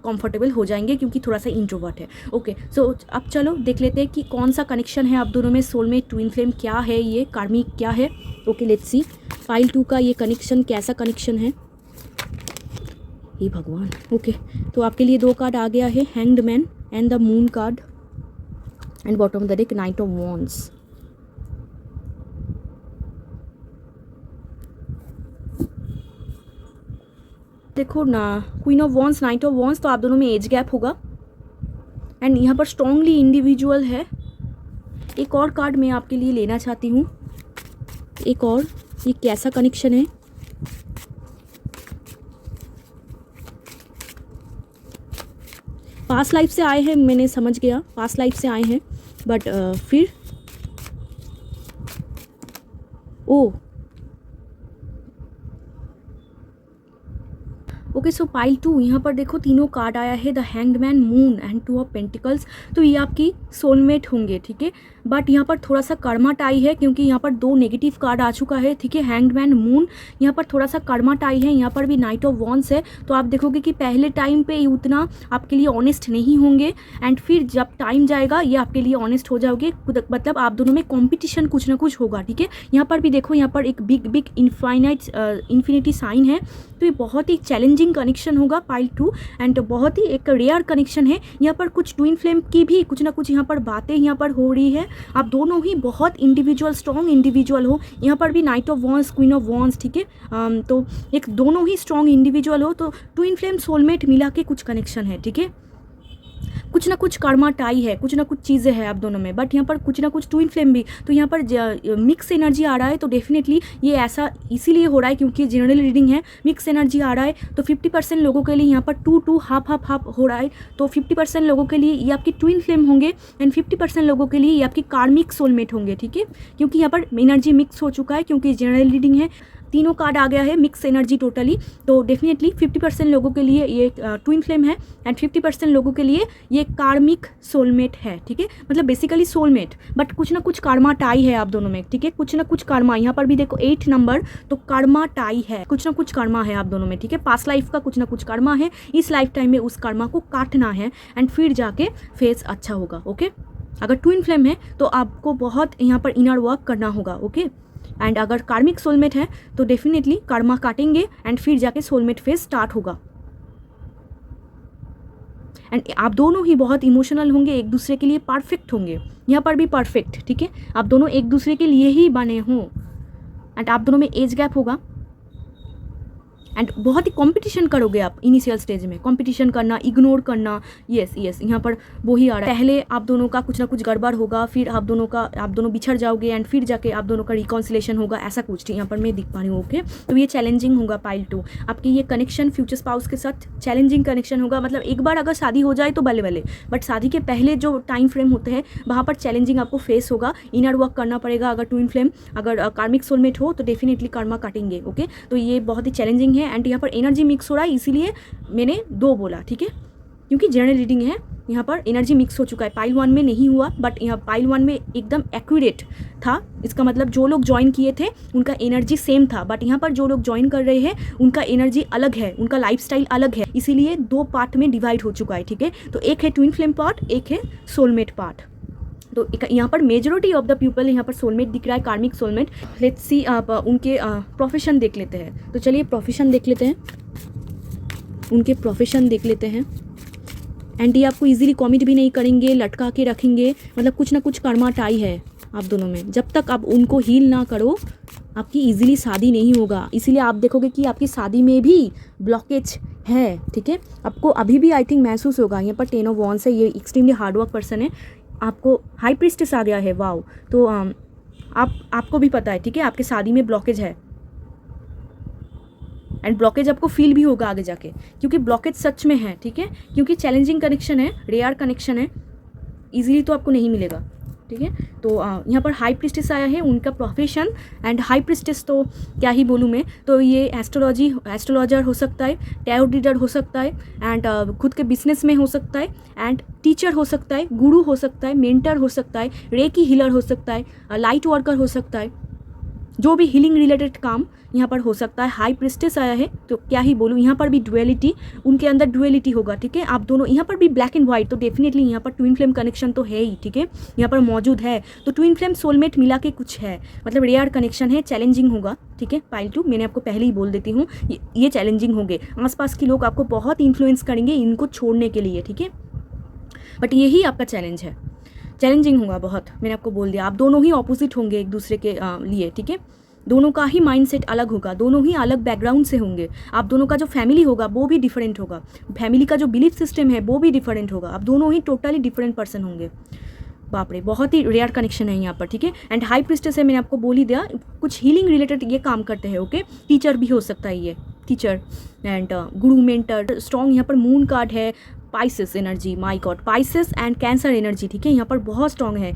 कंफर्टेबल हो जाएंगे, क्योंकि थोड़ा सा इंट्रोवर्ट है। ओके, सो अब चलो देख लेते हैं कि कौन सा कनेक्शन है आप दोनों में, सोलमेट, ट्विन फ्लेम क्या है, ये कार्मिक क्या है। ओके, लेट्स सी पाइल 2 का ये कनेक्शन कैसा कनेक्शन है, हे भगवान। ओके, तो आपके लिए 2 कार्ड आ गया है, hanged man and the moon card, and bottom of the deck night of wands. देखो ना, queen of wands, night of wands, तो आप दोनों में एज गैप होगा, एंड यहाँ पर स्ट्रांगली इंडिविजुअल है। एक और कार्ड मैं आपके लिए लेना चाहती हूँ, एक और, ये कैसा कनेक्शन है। पास्ट लाइफ से आए हैं, मैंने समझ गया, पास्ट लाइफ से आए हैं, बट फिर ओ ओके, सो पाइल 2, यहाँ पर देखो तीनों कार्ड आया है, the hanged man, moon and 2 of pentacles. तो ये आपकी सोलमेट होंगे, ठीक है, बट यहाँ पर थोड़ा सा कर्मा टाई है, क्योंकि यहाँ पर 2 नेगेटिव कार्ड आ चुका है, ठीक है, हैंग्ड मैन, मून, यहाँ पर थोड़ा सा कर्मा टाई है, यहाँ पर भी नाइट ऑफ वॉन्ड्स है। तो आप देखोगे कि पहले टाइम पे ये उतना आपके लिए ऑनेस्ट नहीं होंगे, एंड फिर जब टाइम जाएगा ये आपके लिए ऑनेस्ट हो जाओगे, मतलब आप दोनों में कॉम्पिटिशन कुछ ना कुछ होगा, ठीक है। यहाँ पर भी देखो, यहाँ पर एक बिग इन्फिनिटी साइन है, तो ये बहुत ही चैलेंजिंग कनेक्शन होगा पाइल 2 एंड बहुत ही एक रेयर कनेक्शन है। यहाँ पर कुछ ट्विन फ्लेम की भी कुछ ना कुछ यहाँ पर बातें यहाँ पर हो रही है। आप दोनों ही बहुत इंडिविजुअल स्ट्रॉन्ग इंडिविजुअल हो। यहाँ पर भी night of wands queen of wands, ठीक है। तो एक दोनों ही स्ट्रॉन्ग इंडिविजुअल हो, तो ट्विन फ्लेम सोलमेट मिला के कुछ कनेक्शन है, ठीक है। कुछ ना कुछ कर्मा टाई है, कुछ ना कुछ चीज़ें हैं आप दोनों में, बट यहाँ पर कुछ ना कुछ ट्विन फ्लेम भी। तो यहाँ पर मिक्स एनर्जी आ रहा है, तो डेफिनेटली ये ऐसा इसीलिए हो रहा है क्योंकि जनरल रीडिंग है, मिक्स एनर्जी आ रहा है। तो 50% लोगों के लिए यहाँ पर 2-2 हाफ हो रहा है। तो 50% लोगों के लिए ये आपकी ट्विन फ्लेम होंगे एंड 50% लोगों के लिए ये आपकी कार्मिक सोलमेट होंगे, ठीक है। क्योंकि यहाँ पर एनर्जी मिक्स हो चुका है, क्योंकि जनरल रीडिंग है, तीनों कार्ड आ गया है मिक्स एनर्जी टोटली। तो डेफिनेटली 50% लोगों के लिए ये ट्विन फ्लेम है एंड 50% लोगों के लिए ये कार्मिक सोलमेट है, ठीक है। मतलब बेसिकली सोलमेट, बट कुछ ना कुछ कर्मा टाई है आप दोनों में, ठीक है। कुछ ना कुछ कर्मा, यहाँ पर भी देखो 8 नंबर, तो कर्मा टाई है, कुछ ना कुछ कर्मा है आप दोनों में, ठीक है। पास्ट लाइफ का कुछ ना कुछ कर्मा है, इस लाइफ टाइम में उस कर्मा को काटना है एंड फिर जाके फेस अच्छा होगा, ओके। अगर ट्विन फ्लेम है तो आपको बहुत यहाँ पर इनर वर्क करना होगा, ओके। एंड अगर कार्मिक सोलमेट है तो डेफिनेटली कर्मा काटेंगे एंड फिर जाके सोलमेट फेज स्टार्ट होगा। एंड आप दोनों ही बहुत इमोशनल होंगे, एक दूसरे के लिए परफेक्ट होंगे, यहाँ पर भी परफेक्ट, ठीक है। आप दोनों एक दूसरे के लिए ही बने हों एंड आप दोनों में एज गैप होगा एंड बहुत ही कंपटीशन करोगे आप इनिशियल स्टेज में, कंपटीशन करना, इग्नोर करना, यस यहाँ पर वो ही आ रहा है। पहले आप दोनों का कुछ ना कुछ गड़बड़ होगा, फिर आप दोनों बिछड़ जाओगे एंड फिर जाके आप दोनों का रिकॉन्सिलेशन होगा, ऐसा कुछ यहाँ पर मैं दिख पा रही हूँ, ओके। तो ये चैलेंजिंग होगा पाइल 2, आपकी ये कनेक्शन फ्यूचर स्पाउस के साथ चैलेंजिंग कनेक्शन होगा। मतलब एक बार अगर शादी हो जाए तो भले भले, बट शादी के पहले जो टाइम फ्रेम होते हैं वहाँ पर चैलेंजिंग आपको फेस होगा, इनर वर्क करना पड़ेगा। अगर ट्विन फ्लेम, अगर कार्मिक सोलमेट हो तो डेफिनेटली कर्मा काटेंगे, ओके। तो ये बहुत ही चैलेंजिंग है एंड यहाँ पर एनर्जी मिक्स हो रहा है, इसीलिए मैंने 2 बोला, ठीक है। क्योंकि जनरल रीडिंग है, यहाँ पर एनर्जी मिक्स हो चुका है। पाइल 1 में नहीं हुआ, बट यहाँ पाइल 1 में एकदम एक्यूरेट था। इसका मतलब जो लोग ज्वाइन किए थे उनका एनर्जी सेम था, बट यहाँ पर जो लोग ज्वाइन कर रहे हैं उनका एनर्जी अलग है, उनका लाइफस्टाइल अलग है, इसीलिए 2 पार्ट में डिवाइड हो चुका है, ठीक है। तो एक है ट्विन फ्लेम पार्ट, एक है सोलमेट पार्ट। तो यहाँ पर मेजॉरिटी ऑफ द पीपल यहाँ पर सोलमेट दिख रहा है, कार्मिक सोलमेट। लेट्स सी आप उनके प्रोफेशन देख लेते हैं। तो चलिए प्रोफेशन देख लेते हैं, उनके प्रोफेशन देख लेते हैं। एंड ये आपको इजीली कमिट भी नहीं करेंगे, लटका के रखेंगे, मतलब कुछ ना कुछ कर्मा टाई है आप दोनों में। जब तक आप उनको हील ना करो आपकी इजीली शादी नहीं होगा। इसीलिए आप देखोगे कि आपकी शादी में भी ब्लॉकेज है, ठीक है। आपको अभी भी आई थिंक महसूस होगा। यहाँ पर 10 ऑफ वॉन्ड्स है, ये एक्सट्रीमली हार्डवर्क पर्सन है। आपको हाई प्रीस्टेस आ गया है, वाओ। तो आपको भी पता है, ठीक है, आपके शादी में ब्लॉकेज है एंड ब्लॉकेज आपको फील भी होगा आगे जाके, क्योंकि ब्लॉकेज सच में है, ठीक है। क्योंकि चैलेंजिंग कनेक्शन है, रेयर कनेक्शन है, इजीली तो आपको नहीं मिलेगा, ठीक है। तो यहाँ पर हाई प्रीस्टेस आया है, उनका प्रोफेशन एंड हाई प्रीस्टेस तो क्या ही बोलूँ मैं। तो ये एस्ट्रोलॉजर हो सकता है, टैरो रीडर हो सकता है एंड खुद के बिजनेस में हो सकता है एंड टीचर हो सकता है, गुरु हो सकता है, मेंटर हो सकता है, रेकी हीलर हो सकता है, लाइट वर्कर हो सकता है, जो भी हीलिंग रिलेटेड काम यहाँ पर हो सकता है। हाई प्रीस्टेस आया है, तो क्या ही बोलूँ, यहाँ पर भी डुअलिटी, उनके अंदर डुअलिटी होगा, ठीक है। आप दोनों यहाँ पर भी ब्लैक एंड वाइट, तो डेफिनेटली यहाँ पर ट्विन फ्लेम कनेक्शन तो है ही, ठीक है, यहाँ पर मौजूद है। तो ट्विन फ्लेम सोलमेट मिला के कुछ है, मतलब रेयर कनेक्शन है, चैलेंजिंग होगा, ठीक है। पाइल 2 मैंने आपको पहले ही बोल देती हूँ, ये चैलेंजिंग होंगे। आसपास के लोग आपको बहुत इन्फ्लुएंस करेंगे इनको छोड़ने के लिए, ठीक है। बट यही आपका चैलेंज है, चैलेंजिंग होगा बहुत, मैंने आपको बोल दिया। आप दोनों ही ऑपोजिट होंगे एक दूसरे के लिए, ठीक है। दोनों का ही माइंडसेट अलग होगा, दोनों ही अलग बैकग्राउंड से होंगे। आप दोनों का जो फैमिली होगा वो भी डिफरेंट होगा, फैमिली का जो बिलीफ सिस्टम है वो भी डिफरेंट होगा। आप दोनों ही टोटली डिफरेंट पर्सन होंगे। बाप रे, बहुत ही रेयर कनेक्शन है यहाँ पर, ठीक है। एंड हाई प्रीस्टेस है, मैंने आपको बोल ही दिया, कुछ हीलिंग रिलेटेड ये काम करते हैं, ओके। टीचर भी हो सकता है ये, teacher and Guru, mentor. Strong यहाँ पर मून कार्ड है, Pisces energy, my God, Pisces and cancer energy, ठीक है। यहाँ पर बहुत स्ट्रॉन्ग है।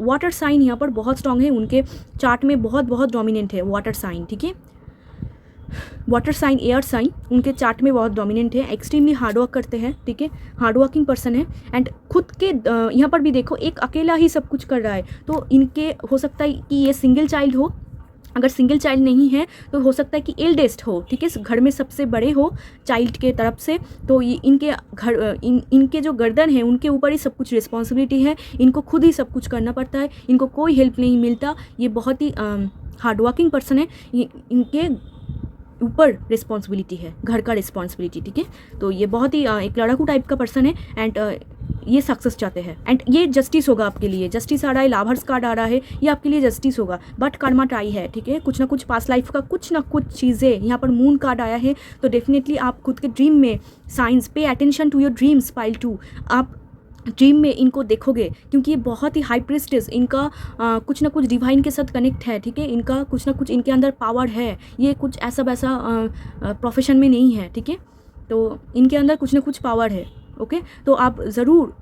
वाटर साइन यहाँ पर बहुत स्ट्रॉन्ग है, उनके चार्ट में बहुत डोमिनेंट है वाटर साइन, ठीक है। वाटर साइन, एयर साइन उनके चार्ट में बहुत डोमिनेंट है, एक्सट्रीमली हार्डवर्क करते हैं, ठीक है, हार्डवर्किंग पर्सन है। एंड खुद के यहाँ पर भी देखो, एक अकेला ही सब कुछ कर रहा है। तो इनके हो सकता है कि ये सिंगल चाइल्ड हो, अगर सिंगल चाइल्ड नहीं है तो हो सकता है कि एल्डेस्ट हो, ठीक है, घर में सबसे बड़े हो चाइल्ड के तरफ से। तो ये इनके जो गर्दन है उनके ऊपर ही सब कुछ रिस्पॉन्सिबिलिटी है, इनको खुद ही सब कुछ करना पड़ता है, इनको कोई हेल्प नहीं मिलता। ये बहुत ही हार्डवर्किंग पर्सन है। इनके ऊपर रिस्पॉन्सिबिलिटी है, घर का रिस्पॉन्सिबिलिटी, ठीक है। तो ये बहुत ही एक लड़ाकू टाइप का पर्सन है एंड ये सक्सेस चाहते हैं एंड ये जस्टिस होगा आपके लिए। जस्टिस आ रहा है, लाभर्स कार्ड आ रहा है, ये आपके लिए जस्टिस होगा, बट कर्मा ट्राई है, ठीक है। कुछ ना कुछ पास्ट लाइफ का कुछ ना कुछ चीज़ें, यहाँ पर मून कार्ड आया है, तो डेफिनेटली आप खुद के ड्रीम में साइंस पे attention to your dreams pile 2, आप ड्रीम में इनको देखोगे, क्योंकि ये बहुत ही हाई प्रिस्टेस, इनका कुछ ना कुछ डिवाइन के साथ कनेक्ट है, ठीक है। इनका कुछ ना कुछ इनके अंदर पावर है, ये कुछ ऐसा वैसा प्रोफेशन में नहीं है, ठीक है। तो इनके अंदर कुछ ना कुछ पावर है, ओके। तो आप ज़रूर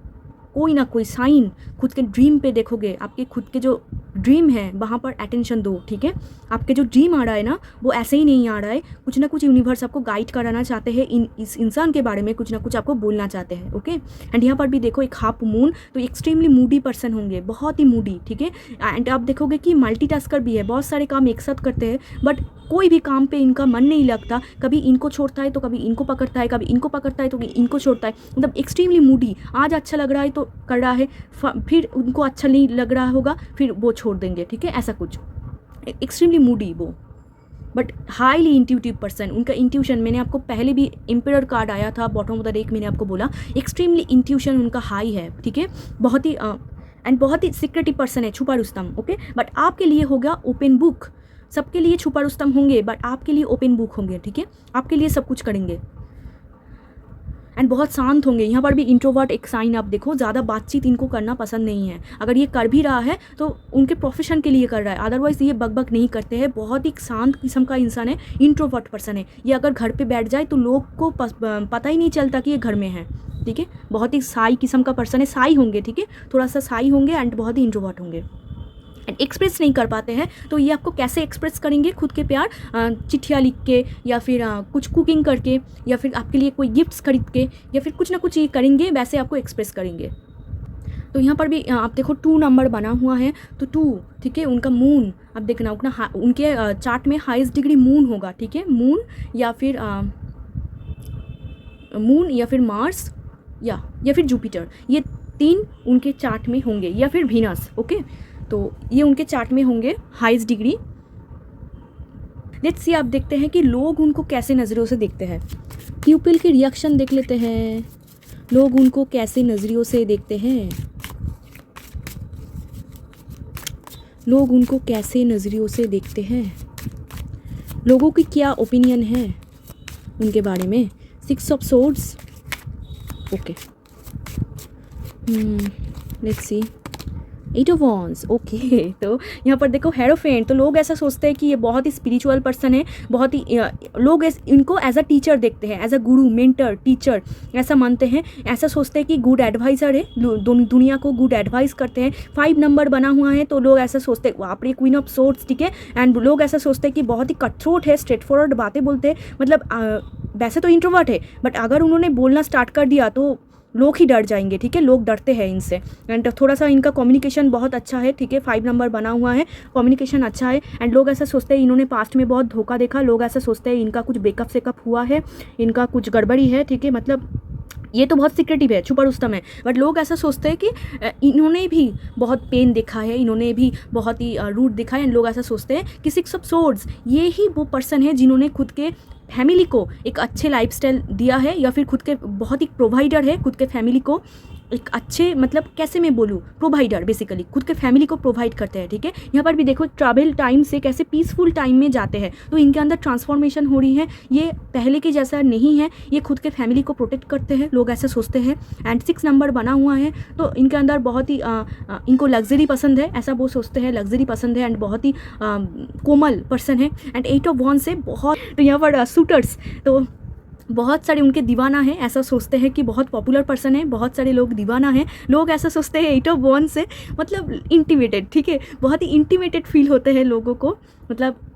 कोई ना कोई साइन खुद के ड्रीम पे देखोगे, आपके खुद के जो ड्रीम है वहाँ पर अटेंशन दो, ठीक है। आपके जो ड्रीम आ रहा है ना वो ऐसे ही नहीं आ रहा है, कुछ ना कुछ यूनिवर्स आपको गाइड कराना चाहते हैं, इस इंसान के बारे में कुछ ना कुछ आपको बोलना चाहते हैं, ओके। एंड यहाँ पर भी देखो एक हाफ मून, तो एक्सट्रीमली मूडी पर्सन होंगे, बहुत ही मूडी, ठीक है। एंड आप देखोगे कि मल्टीटास्कर भी है, बहुत सारे काम एक साथ करते हैं, बट कोई भी काम पे इनका मन नहीं लगता, कभी इनको छोड़ता है तो कभी इनको पकड़ता है, कभी इनको पकड़ता है तो इनको छोड़ता है, मतलब एक्सट्रीमली मूडी। आज अच्छा लग रहा है तो कर रहा है, फिर उनको अच्छा नहीं लग रहा होगा, फिर वो छोड़ देंगे, ठीक है। ऐसा कुछ एक्सट्रीमली मूडी वो, बट हाईली इंट्यूटिव पर्सन। उनका इंट्यूशन, मैंने आपको पहले भी एम्परर कार्ड आया था बॉटम ऑफ द डेक, मैंने आपको बोला एक्सट्रीमली इंट्यूशन उनका हाई है, ठीक है। बहुत ही एंड बहुत ही सीक्रेटिव पर्सन है, छुपा रुस्तम, ओके। बट आपके लिए होगा ओपन बुक, सबके लिए छुपा रुस्तम होंगे, बट आपके लिए ओपन बुक होंगे, ठीक है। आपके लिए सब कुछ करेंगे एंड बहुत शांत होंगे। यहाँ पर भी इंट्रोवर्ट एक साइन आप देखो, ज़्यादा बातचीत इनको करना पसंद नहीं है। अगर ये कर भी रहा है तो उनके प्रोफेशन के लिए कर रहा है, अदरवाइज़ ये बकबक नहीं करते हैं। बहुत ही शांत किस्म का इंसान है, इंट्रोवर्ट पर्सन है। ये अगर घर पे बैठ जाए तो लोग को पता ही नहीं चलता कि ये घर में है, ठीक है। बहुत ही साई किस्म का पर्सन है, साई होंगे, ठीक है, थोड़ा सा साई होंगे एंड बहुत ही इंट्रोवर्ट होंगे एंड एक्सप्रेस नहीं कर पाते हैं। तो ये आपको कैसे एक्सप्रेस करेंगे खुद के प्यार, चिट्ठियाँ लिख के या फिर कुछ कुकिंग करके या फिर आपके लिए कोई गिफ्ट्स खरीद के या फिर कुछ ना कुछ ये करेंगे, वैसे आपको एक्सप्रेस करेंगे। तो यहाँ पर भी आप देखो 2 नंबर बना हुआ है, तो 2, ठीक है। उनका मून आप देखना, उनके चार्ट में हाईएस्ट डिग्री मून होगा, ठीक है। मून या फिर मार्स या फिर जुपिटर, ये 3 उनके चार्ट में होंगे, या फिर वीनस, ओके। तो ये उनके चार्ट में होंगे हाईएस्ट डिग्री। लेट्स सी, आप देखते हैं कि लोग उनको कैसे नज़रों से देखते हैं। प्यूपिल की रिएक्शन देख लेते हैं, लोग उनको कैसे नज़रियों से देखते हैं, लोग उनको कैसे नज़रियों से देखते हैं, लोगों की क्या ओपिनियन है उनके बारे में। 6 of swords, okay. Let's see, 8 of wands, okay. तो यहाँ पर देखो हेरोफेंट, तो लोग ऐसा सोचते हैं कि ये बहुत ही स्पिरिचुअल पर्सन है, बहुत ही लोग इनको एज अ टीचर देखते हैं, as a Guru, mentor, teacher ऐसा मानते हैं। ऐसा सोचते हैं कि गुड एडवाइज़र है, दुनिया को गुड एडवाइस करते हैं। 5 नंबर बना हुआ है, तो लोग ऐसा सोचते हैं, वहाँ पर क्वीन ऑफ सोर्ड्स, ठीक है। एंड लोग ऐसा सोचते हैं कि बहुत ही कटथ्रोट है, स्ट्रेट फॉरवर्ड बातें बोलते हैं, मतलब वैसे तो इंट्रोवर्ट है, बट अगर उन्होंने बोलना स्टार्ट कर दिया तो लोग ही डर जाएंगे, ठीक है। लोग डरते हैं इनसे एंड थोड़ा सा इनका कम्युनिकेशन बहुत अच्छा है, ठीक है। 5 नंबर बना हुआ है, कम्युनिकेशन अच्छा है एंड लोग ऐसा सोचते हैं इन्होंने पास्ट में बहुत धोखा देखा। लोग ऐसा सोचते हैं इनका कुछ ब्रेकअप सेकअप हुआ है, इनका कुछ गड़बड़ी है, ठीक है। मतलब ये तो बहुत सीक्रेटिव है, छुपा रुस्तम है, बट लोग ऐसा सोचते हैं कि इन्होंने भी बहुत पेन देखा है, इन्होंने भी बहुत ही रूट देखा है। लोग ऐसा सोचते हैं कि 6 ऑफ सोर्ड्स ये ही वो पर्सन है जिन्होंने खुद के फैमिली को एक अच्छे लाइफस्टाइल दिया है, या फिर खुद के बहुत ही प्रोवाइडर है, खुद के फैमिली को एक अच्छे, मतलब कैसे मैं बोलूँ, प्रोवाइडर, बेसिकली खुद के फैमिली को प्रोवाइड करते हैं, ठीक है। यहाँ पर भी देखो ट्रैवल टाइम से कैसे पीसफुल टाइम में जाते हैं, तो इनके अंदर ट्रांसफॉर्मेशन हो रही है, ये पहले के जैसा नहीं है, ये खुद के फैमिली को प्रोटेक्ट करते हैं, लोग ऐसे सोचते हैं। एंड 6 नंबर बना हुआ है, तो इनके अंदर बहुत ही इनको लग्जरी पसंद है, ऐसा वो सोचते हैं, लग्जरी पसंद है एंड बहुत ही कोमल पर्सन है। एंड 8 ऑफ वॉन्ड्स से बहुत, तो यहाँ पर सूटर्स, तो बहुत सारे उनके दीवाना हैं, ऐसा सोचते हैं कि बहुत पॉपुलर पर्सन है, बहुत सारे लोग दीवाना हैं। लोग ऐसा सोचते हैं 8 ऑफ वॉन्ड्स से, मतलब इंटीमेटेड, ठीक है, बहुत ही इंटीमेटेड फील होते हैं लोगों को, मतलब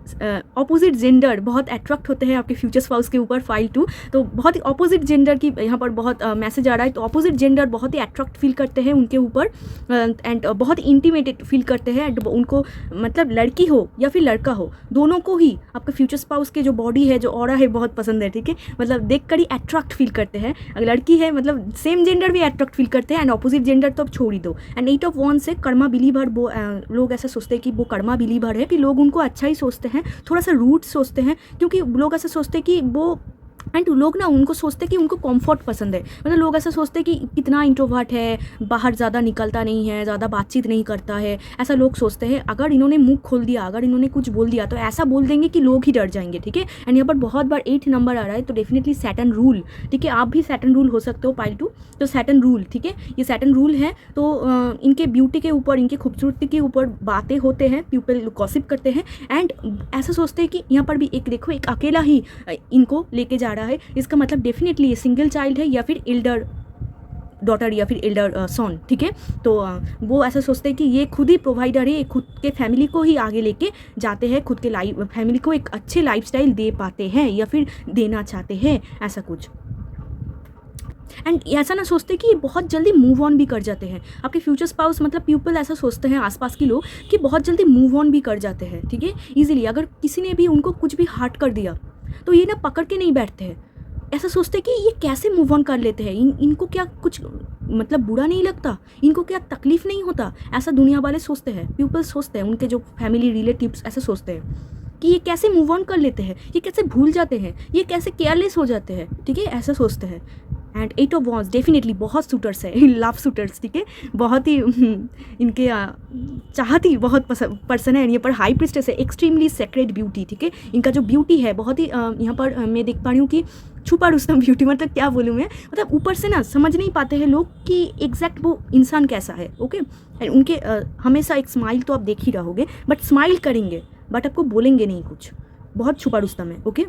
ऑपोजिट जेंडर बहुत अट्रैक्ट होते हैं आपके फ्यूचर स्पाउस के ऊपर। फाइल 2, तो बहुत ही ऑपोजिट जेंडर की यहाँ पर बहुत मैसेज आ रहा है, तो ऑपोजिट जेंडर बहुत ही अट्रैक्ट फील करते हैं उनके ऊपर एंड बहुत इंटीमेटेड फील करते हैं एंड उनको, मतलब लड़की हो या फिर लड़का हो, दोनों को ही आपके फ्यूचर स्पाउस के जो बॉडी है, जो ऑरा है, बहुत पसंद है, ठीक है। मतलब देख कर ही अट्रैक्ट फील करते हैं। अगर लड़की है, मतलब सेम जेंडर भी अट्रैक्ट फील करते हैं एंड ऑपोजिट जेंडर तो अब छोड़ ही दो। एंड 8 ऑफ वॉन्ड्स से कर्मा बिलीवर, वो लोग ऐसा सोचते हैं कि वो कर्मा बिलीवर है, कि लोग उनको अच्छा अच्छा ही सोचते हैं, थोड़ा सा रूट सोचते हैं, क्योंकि लोग ऐसा सोचते हैं कि वो एंड लोग ना उनको सोचते हैं कि उनको कंफर्ट पसंद है। मतलब लोग ऐसा सोचते हैं कि कितना इंट्रोवर्ट है, बाहर ज़्यादा निकलता नहीं है, ज़्यादा बातचीत नहीं करता है, ऐसा लोग सोचते हैं। अगर इन्होंने मुंह खोल दिया, अगर इन्होंने कुछ बोल दिया तो ऐसा बोल देंगे कि लोग ही डर जाएंगे, ठीक है। एंड यहाँ पर बहुत बार 8 नंबर आ रहा है, तो डेफिनेटली सैटर्न रूल, ठीक है। आप भी सैटर्न रूल हो सकते हो पाइल 2, तो सैटर्न रूल, ठीक है, ये सैटर्न रूल है। तो इनके ब्यूटी के ऊपर, इनके खूबसूरती के ऊपर बातें होते हैं, पीपल गॉसिप करते हैं एंड ऐसा सोचते हैं कि यहाँ पर भी एक देखो, एक अकेला ही इनको लेके जा रहा है, इसका मतलब डेफिनेटली ये सिंगल चाइल्ड है या फिर एल्डर डॉटर या फिर एल्डर सन, ठीक है। तो वो ऐसा सोचते हैं कि ये खुद ही प्रोवाइडर है, खुद के फैमिली को ही आगे लेके जाते हैं, खुद के फैमिली को एक अच्छे लाइफस्टाइल दे पाते हैं या फिर देना चाहते हैं, ऐसा कुछ। एंड ऐसा ना सोचते कि ये बहुत जल्दी मूव ऑन भी कर जाते हैं। आपके फ्यूचर स्पाउस मतलब पीपल ऐसा सोचते हैं, आसपास के लोग, कि बहुत जल्दी मूव ऑन भी कर जाते हैं, ठीक है, ईजिली। अगर किसी ने भी उनको कुछ भी हर्ट कर दिया तो ये ना पकड़ के नहीं बैठते हैं, ऐसा सोचते कि ये कैसे मूव ऑन कर लेते हैं, इनको क्या कुछ मतलब बुरा नहीं लगता, इनको क्या तकलीफ नहीं होता, ऐसा दुनिया वाले सोचते हैं, पीपल सोचते हैं, उनके जो फैमिली रिलेटिव्स ऐसे सोचते हैं कि ये कैसे मूव ऑन कर लेते हैं, ये कैसे भूल जाते हैं, ये कैसे केयरलेस हो जाते हैं, ठीक है, ऐसा सोचते हैं। एंड 8 ऑफ वॉन्ड्स डेफिनेटली बहुत सूटर्स है, लव सूटर्स, ठीक है, बहुत ही इनके चाहती बहुत पर्सन है। यहाँ पर हाई प्रिस्टेस है, एक्सट्रीमली सेक्रेड ब्यूटी, ठीक है, इनका जो ब्यूटी है बहुत ही यहाँ पर मैं देख पा रही हूँ कि छुपा रुस्तम ब्यूटी, मतलब क्या बोलूँ मैं, मतलब ऊपर से ना समझ नहीं पाते हैं लोग कि एग्जैक्ट वो इंसान कैसा है, ओके। एंड उनके हमेशा एक स्माइल तो आप देख ही रहोगे, बट स्माइल करेंगे बट आपको बोलेंगे नहीं कुछ, बहुत छुपा रुस्तम है, ओके।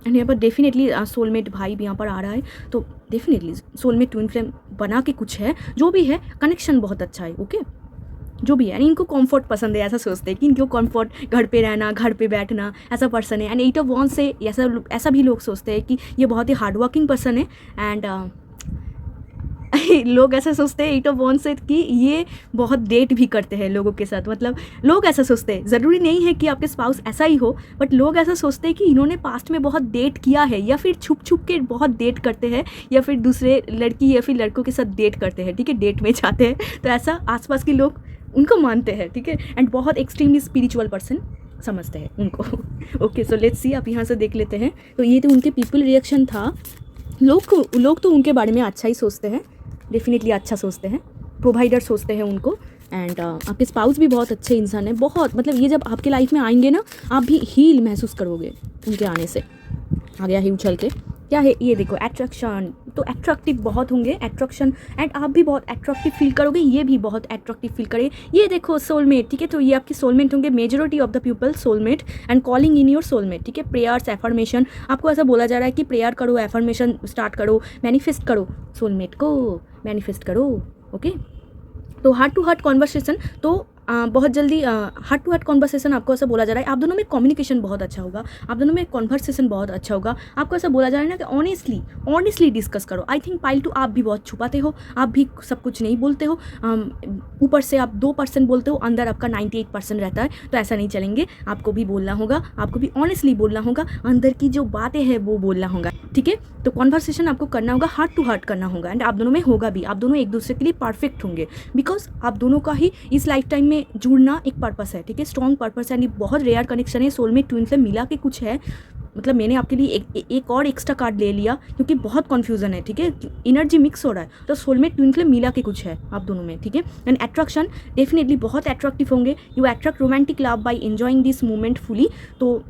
एंड यहाँ पर डेफिनेटली सोलमेट भाई भी यहाँ पर आ रहा है, तो डेफिनेटली सोलमेट ट्विन फ्लेम बना के कुछ है, जो भी है कनेक्शन बहुत अच्छा है, ओके, जो भी है। यानी इनको कंफर्ट पसंद है, ऐसा सोचते हैं कि इनको कंफर्ट, घर पे रहना, घर पे बैठना, ऐसा पर्सन है। एंड 8 ऑफ वॉन्ड्स से ऐसा भी लोग सोचते हैं कि ये बहुत ही हार्ड वर्किंग पर्सन है। एंड लोग ऐसा सोचते हैं 8 ऑफ वॉन्ड्स से कि ये बहुत डेट भी करते हैं लोगों के साथ, मतलब लोग ऐसा सोचते हैं, ज़रूरी नहीं है कि आपके स्पाउस ऐसा ही हो, बट लोग ऐसा सोचते हैं कि इन्होंने पास्ट में बहुत डेट किया है या फिर छुप छुप के बहुत डेट करते हैं या फिर दूसरे लड़की या फिर लड़कों के साथ डेट करते हैं, ठीक है, डेट में जाते हैं, तो ऐसा आसपास के लोग उनको मानते हैं, ठीक है। एंड बहुत एक्सट्रीमली स्पिरिचुअल पर्सन समझते हैं उनको, ओके। सो लेट्स सी, आप यहाँ से देख लेते हैं। तो ये तो उनके पीपल रिएक्शन था। लोग तो उनके बारे में अच्छा ही सोचते हैं, डेफिनेटली अच्छा सोचते हैं, प्रोवाइडर सोचते हैं उनको। एंड आपके स्पाउस भी बहुत अच्छे इंसान है, बहुत, मतलब ये जब आपके लाइफ में आएंगे ना, आप भी हील महसूस करोगे उनके आने से। आ गया है उछल के, क्या है ये देखो, अट्रैक्शन, तो अट्रैक्टिव बहुत होंगे, अट्रैक्शन, एंड आप भी बहुत अट्रैक्टिव फील करोगे, ये भी बहुत अट्रैक्टिव फील करे। ये देखो सोलमेट, ठीक है, तो ये आपके सोलमेट होंगे, majority of the people soulmate. And calling in your soulmate, ठीक है, प्रेयर्स, एफर्मेशन, आपको ऐसा बोला जा रहा है कि प्रेयर करो, एफर्मेशन स्टार्ट करो, मैनिफेस्ट करो, सोलमेट को मैनिफेस्ट करो, ओके। तो हार्ट टू हार्ट कॉन्वर्सेशन, तो बहुत जल्दी हार्ट टू हार्ट कॉन्वर्सेशन आपको ऐसा बोला जा रहा है, आप दोनों में कम्युनिकेशन बहुत अच्छा होगा, आप दोनों में कॉन्वर्सेशन बहुत अच्छा होगा। आपको ऐसा बोला जा रहा है ना कि ऑनेस्टली डिस्कस करो। आई थिंक पाइल 2 आप भी बहुत छुपाते हो, आप भी सब कुछ नहीं बोलते हो, ऊपर से आप 2% बोलते हो, अंदर आपका 98% रहता है, तो ऐसा नहीं चलेंगे, आपको भी बोलना होगा, आपको भी ऑनेस्टली बोलना होगा, अंदर की जो बातें हैं वो बोलना होगा, ठीक है। तो कॉन्वर्सेशन आपको करना होगा, हार्ट टू हार्ट करना होगा, एंड आप दोनों में होगा भी, आप दोनों एक दूसरे के लिए परफेक्ट होंगे, बिकॉज आप दोनों का ही इस लाइफ टाइम में जुड़ना एक पर्पस है, ठीक है, स्ट्रॉन्ग पर्पस है, बहुत रेयर कनेक्शन है, सोलमेट ट्विन फ्लेम मिला के कुछ है। मतलब मैंने आपके लिए एक और एक्स्ट्रा कार्ड ले लिया क्योंकि बहुत कन्फ्यूजन है, ठीक है, एनर्जी मिक्स हो रहा है, तो सोलमेट ट्विन फ्लेम मिला के कुछ है आप दोनों में, ठीक है। एंड अट्रैक्शन डेफिनेटली बहुत अट्रैक्टिव होंगे, you attract romantic love by enjoying this moment fully. तो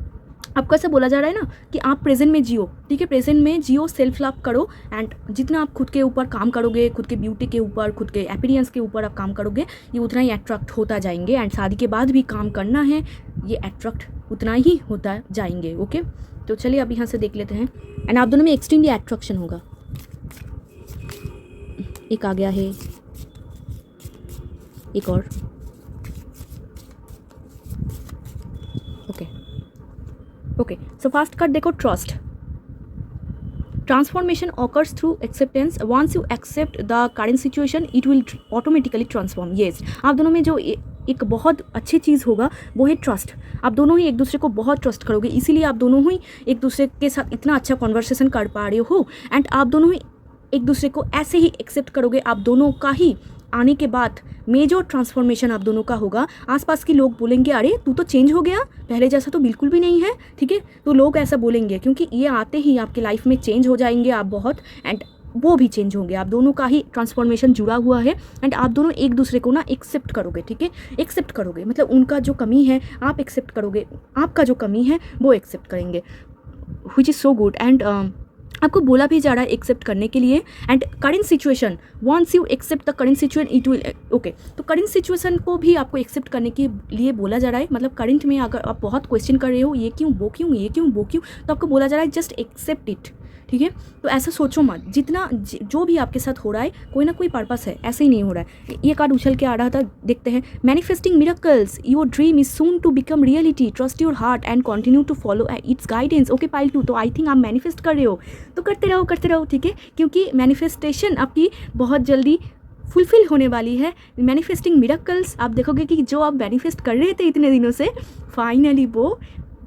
आपको ऐसा बोला जा रहा है ना कि आप प्रेजेंट में जियो, ठीक है, प्रेजेंट में जियो, सेल्फ लव करो, एंड जितना आप खुद के ऊपर काम करोगे, खुद के ब्यूटी के ऊपर, खुद के अपीयरेंस के ऊपर आप काम करोगे, ये उतना ही अट्रैक्ट होता जाएंगे। एंड शादी के बाद भी काम करना है, ये अट्रैक्ट उतना ही होता जाएंगे, ओके। तो चलिए अब यहाँ से देख लेते हैं। एंड आप दोनों में एक्सट्रीमली अट्रैक्शन होगा। एक आ गया है, एक और, ओके। सो फर्स्ट कार्ड देखो, trust, transformation occurs through acceptance, once you accept the current situation it will automatically transform. Yes, आप दोनों में जो एक बहुत अच्छी चीज़ होगा वो है ट्रस्ट। आप दोनों ही एक दूसरे को बहुत ट्रस्ट करोगे, इसीलिए आप दोनों ही एक दूसरे के साथ इतना अच्छा कॉन्वर्सेशन कर पा रहे हो। एंड आप दोनों ही एक दूसरे को ऐसे ही एक्सेप्ट करोगे, आप दोनों का ही आने के बाद मेजर ट्रांसफॉर्मेशन आप दोनों का होगा। आसपास के लोग बोलेंगे अरे तू तो चेंज हो गया, पहले जैसा तो बिल्कुल भी नहीं है, ठीक है। तो लोग ऐसा बोलेंगे क्योंकि ये आते ही आपके लाइफ में चेंज हो जाएंगे आप बहुत, एंड वो भी चेंज होंगे। आप दोनों का ही ट्रांसफॉर्मेशन जुड़ा हुआ है एंड आप दोनों एक दूसरे को ना एक्सेप्ट करोगे, ठीक है। एक्सेप्ट करोगे मतलब उनका जो कमी है आप एक्सेप्ट करोगे, आपका जो कमी है वो एक्सेप्ट करेंगे, which is so good. And आपको बोला भी जा रहा है एक्सेप्ट करने के लिए। And current situation, once you accept the current situation it will okay. तो करेंट सिचुएशन को भी आपको एक्सेप्ट करने के लिए बोला जा रहा है। मतलब करंट में अगर आप बहुत क्वेश्चन कर रहे हो ये क्यों वो क्यों ये क्यों वो क्यों, तो आपको बोला जा रहा है जस्ट एक्सेप्ट इट, ठीक है। तो ऐसा सोचो मत, जितना जो भी आपके साथ हो रहा है कोई ना कोई पर्पस है, ऐसे ही नहीं हो रहा है। ये कार्ड उछल के आ रहा था, देखते हैं। Manifesting miracles, your dream is soon to become reality, trust your heart and continue to follow its guidance. Okay pile 2, तो आई थिंक आप मैनिफेस्ट कर रहे हो, तो करते रहो, ठीक है। क्योंकि मैनिफेस्टेशन आपकी बहुत जल्दी फुलफिल होने वाली है। मैनिफेस्टिंग मिरेकल्स, आप देखोगे कि जो आप मैनिफेस्ट कर रहे थे इतने दिनों से फाइनली वो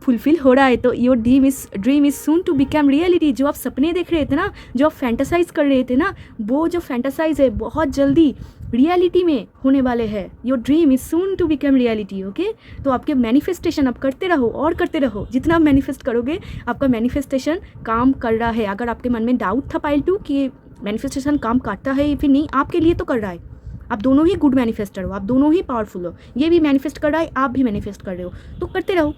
फुलफिल हो रहा है। तो your dream is soon to become reality. जो आप सपने देख रहे थे ना, जो आप फैंटासाइज कर रहे थे ना, वो जो फैंटासाइज है बहुत जल्दी रियलिटी में होने वाले हैं। Your dream is soon to become reality, okay. तो आपके मैनिफेस्टेशन आप करते रहो और करते रहो। जितना आप मैनिफेस्ट करोगे आपका मैनिफेस्टेशन काम कर रहा है। अगर आपके मन में डाउट था पाइल 2 कि मैनिफेस्टेशन काम करता है या फिर नहीं, आपके लिए तो कर रहा है। आप दोनों ही गुड मैनिफेस्टर हो, आप दोनों ही पावरफुल हो। ये भी मैनिफेस्ट कर रहा है, आप भी मैनिफेस्ट कर रहे हो, तो करते रहो।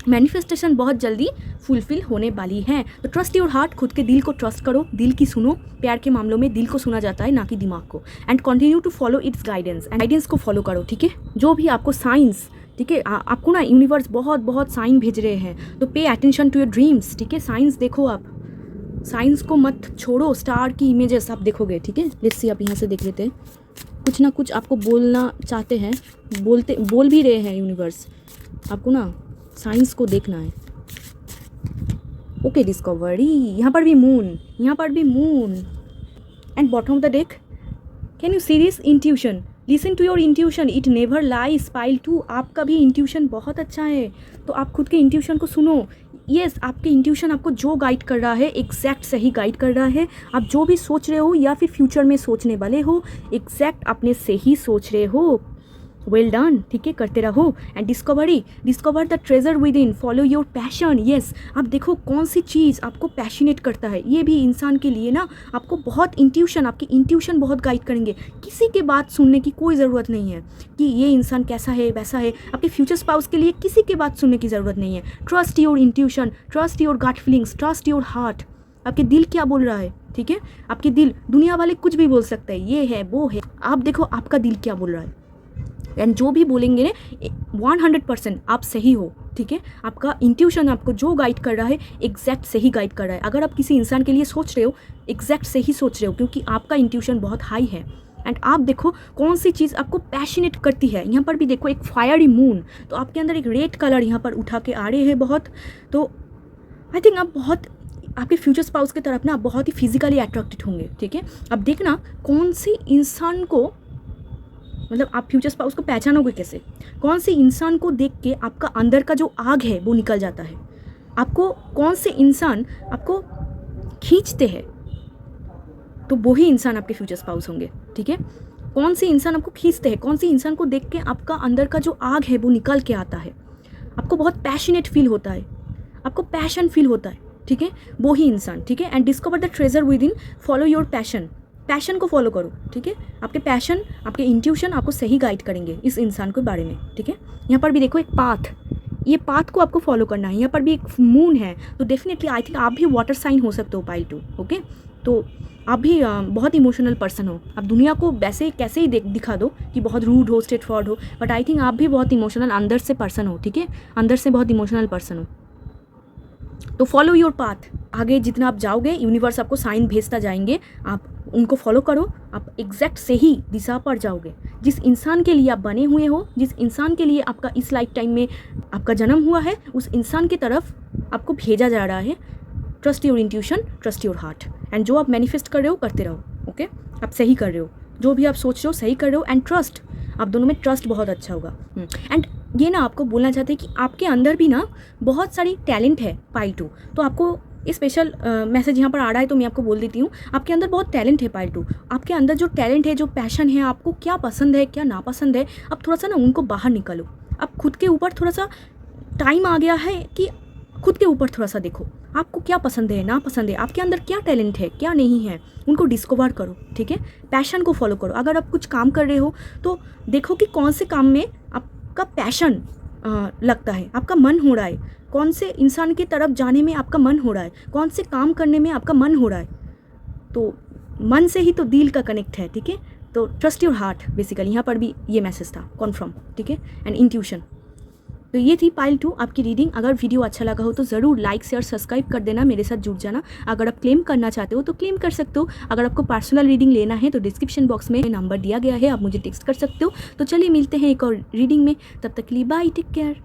मैनिफेस्टेशन बहुत जल्दी फुलफिल होने वाली है। तो ट्रस्ट योर हार्ट, खुद के दिल को ट्रस्ट करो, दिल की सुनो। प्यार के मामलों में दिल को सुना जाता है, ना कि दिमाग को। And continue to follow its guidance, and guidance को फॉलो करो, ठीक है। जो भी आपको साइंस, ठीक है, आपको ना यूनिवर्स बहुत बहुत साइन भेज रहे हैं, तो पे अटेंशन टू योर ड्रीम्स, ठीक है। साइंस देखो, आप साइंस को मत छोड़ो। स्टार की इमेजेस आप देखोगे, ठीक है। लेट्स सी, आप यहाँ से देख लेते हैं। कुछ ना कुछ आपको बोलना चाहते हैं, बोल भी रहे हैं यूनिवर्स। आपको ना साइंस को देखना है। ओके, डिस्कवरी, यहाँ पर भी मून, यहाँ पर भी moon. And bottom of the deck, can you see this intuition, listen to your intuition, it never lies. Pile 2, आपका भी इंट्यूशन बहुत अच्छा है, तो आप खुद के इंट्यूशन को सुनो। यस, आपके इंट्यूशन आपको जो गाइड कर रहा है एग्जैक्ट सही गाइड कर रहा है। आप जो भी सोच रहे हो या फिर फ्यूचर में सोचने वाले हो, एग्जैक्ट अपने से ही सोच रहे हो। वेल डन, ठीक है, करते रहो। And discover the treasure with in, follow your passion. Yes, आप देखो कौन सी चीज़ आपको पैशनेट करता है। ये भी इंसान के लिए ना आपको बहुत इंट्यूशन, आपकी इंट्यूशन बहुत गाइड करेंगे। किसी के बात सुनने की कोई ज़रूरत नहीं है कि ये इंसान कैसा है वैसा है। आपके फ्यूचर स्पाउस के लिए किसी के बात सुनने की ज़रूरत नहीं है। Trust your intuition, trust your gut feelings, trust your heart. आपके दिल क्या बोल रहा है, ठीक है। आपके दिल, दुनिया वाले कुछ भी बोल सकते हैं, ये है वो है, आप देखो आपका दिल क्या बोल रहा है। एंड जो भी बोलेंगे ना 100% आप सही हो, ठीक है। आपका इंट्यूशन आपको जो गाइड कर रहा है एग्जैक्ट सही गाइड कर रहा है। अगर आप किसी इंसान के लिए सोच रहे हो एग्जैक्ट सही सोच रहे हो, क्योंकि आपका इंट्यूशन बहुत हाई है। एंड आप देखो कौन सी चीज़ आपको पैशनेट करती है। यहाँ पर भी देखो एक फायरी मून, तो आपके अंदर एक रेड कलर यहाँ पर उठा के आ रहे हैं बहुत। तो आई थिंक आप बहुत, आपके फ्यूचर स्पाउस की तरफ ना आप बहुत ही फिजिकली अट्रैक्टेड होंगे, ठीक है। अब देखना कौन सी इंसान को, मतलब आप फ्यूचर स्पाउस को पहचानोगे कैसे, कौन से इंसान को देख के आपका अंदर का जो आग है वो निकल जाता है। आपको कौन से इंसान आपको खींचते हैं, तो वही इंसान आपके फ्यूचर स्पाउस होंगे, ठीक है। कौन से इंसान आपको खींचते हैं, कौन से इंसान को देख के आपका अंदर का जो आग है वो निकल के आता है। आपको बहुत पैशनेट फील होता है, आपको पैशन फील होता है, ठीक है, वही इंसान, ठीक है। And discover the treasure with in, follow your passion, passion को फॉलो करो, ठीक है। आपके पैशन, आपके इंट्यूशन आपको सही गाइड करेंगे इस इंसान के बारे में, ठीक है। यहाँ पर भी देखो एक पाथ, ये पाथ को आपको फॉलो करना है। यहाँ पर भी एक मून है, तो डेफिनेटली आई थिंक आप भी वाटर साइन हो सकते हो पाइल 2, ओके। तो आप भी बहुत इमोशनल पर्सन हो। आप दुनिया को वैसे कैसे ही दिखा दो कि बहुत रूड हो, स्ट्रेट फॉरवर्ड हो, बट आई थिंक आप भी बहुत इमोशनल अंदर से पर्सन हो, ठीक है। अंदर से बहुत इमोशनल पर्सन हो। तो फॉलो योर पाथ, आगे जितना आप जाओगे यूनिवर्स आपको साइन भेजता जाएंगे, आप उनको फॉलो करो, आप एग्जैक्ट सही दिशा पर जाओगे। जिस इंसान के लिए आप बने हुए हो, जिस इंसान के लिए आपका इस लाइफ टाइम में आपका जन्म हुआ है, उस इंसान की तरफ आपको भेजा जा रहा है। Trust your intuition, trust your heart. And जो आप मैनिफेस्ट कर रहे हो करते रहो, ओके। आप सही कर रहे हो, जो भी आप सोच रहे हो सही कर रहे हो। एंड ट्रस्ट, आप दोनों में ट्रस्ट बहुत अच्छा होगा। एंड ये ना आपको बोलना चाहते हैं कि आपके अंदर भी ना बहुत सारी टैलेंट है पाइल 2, तो आपको ये स्पेशल मैसेज यहाँ पर आ रहा है तो मैं आपको बोल देती हूँ, आपके अंदर बहुत टैलेंट है पाइल 2। आपके अंदर जो टैलेंट है, जो पैशन है, आपको क्या पसंद है क्या नापसंद है, अब थोड़ा सा ना उनको बाहर निकालो। अब खुद के ऊपर थोड़ा सा टाइम आ गया है कि खुद के ऊपर थोड़ा सा देखो, आपको क्या पसंद है नापसंद है, आपके अंदर क्या टैलेंट है क्या नहीं है, उनको डिस्कवर करो, ठीक है। पैशन को फॉलो करो। अगर आप कुछ काम कर रहे हो तो देखो कि कौन से काम में आपका पैशन लगता है, आपका मन हो रहा है, कौन से इंसान की तरफ जाने में आपका मन हो रहा है, कौन से काम करने में आपका मन हो रहा है। तो मन से ही तो दिल का कनेक्ट है, ठीक है। तो ट्रस्ट योर हार्ट, बेसिकली यहाँ पर भी ये मैसेज था, कॉन्फर्म, ठीक है, एंड इंट्यूशन। तो ये थी पाइल 2 आपकी रीडिंग। अगर वीडियो अच्छा लगा हो तो ज़रूर लाइक शेयर सब्सक्राइब कर देना, मेरे साथ जुड़ जाना। अगर आप क्लेम करना चाहते हो तो क्लेम कर सकते हो। अगर आपको पर्सनल रीडिंग लेना है तो डिस्क्रिप्शन बॉक्स में नंबर दिया गया है, आप मुझे टेक्स्ट कर सकते हो। तो चलिए मिलते हैं एक और रीडिंग में, तब तक के लिए बाय, टेक केयर।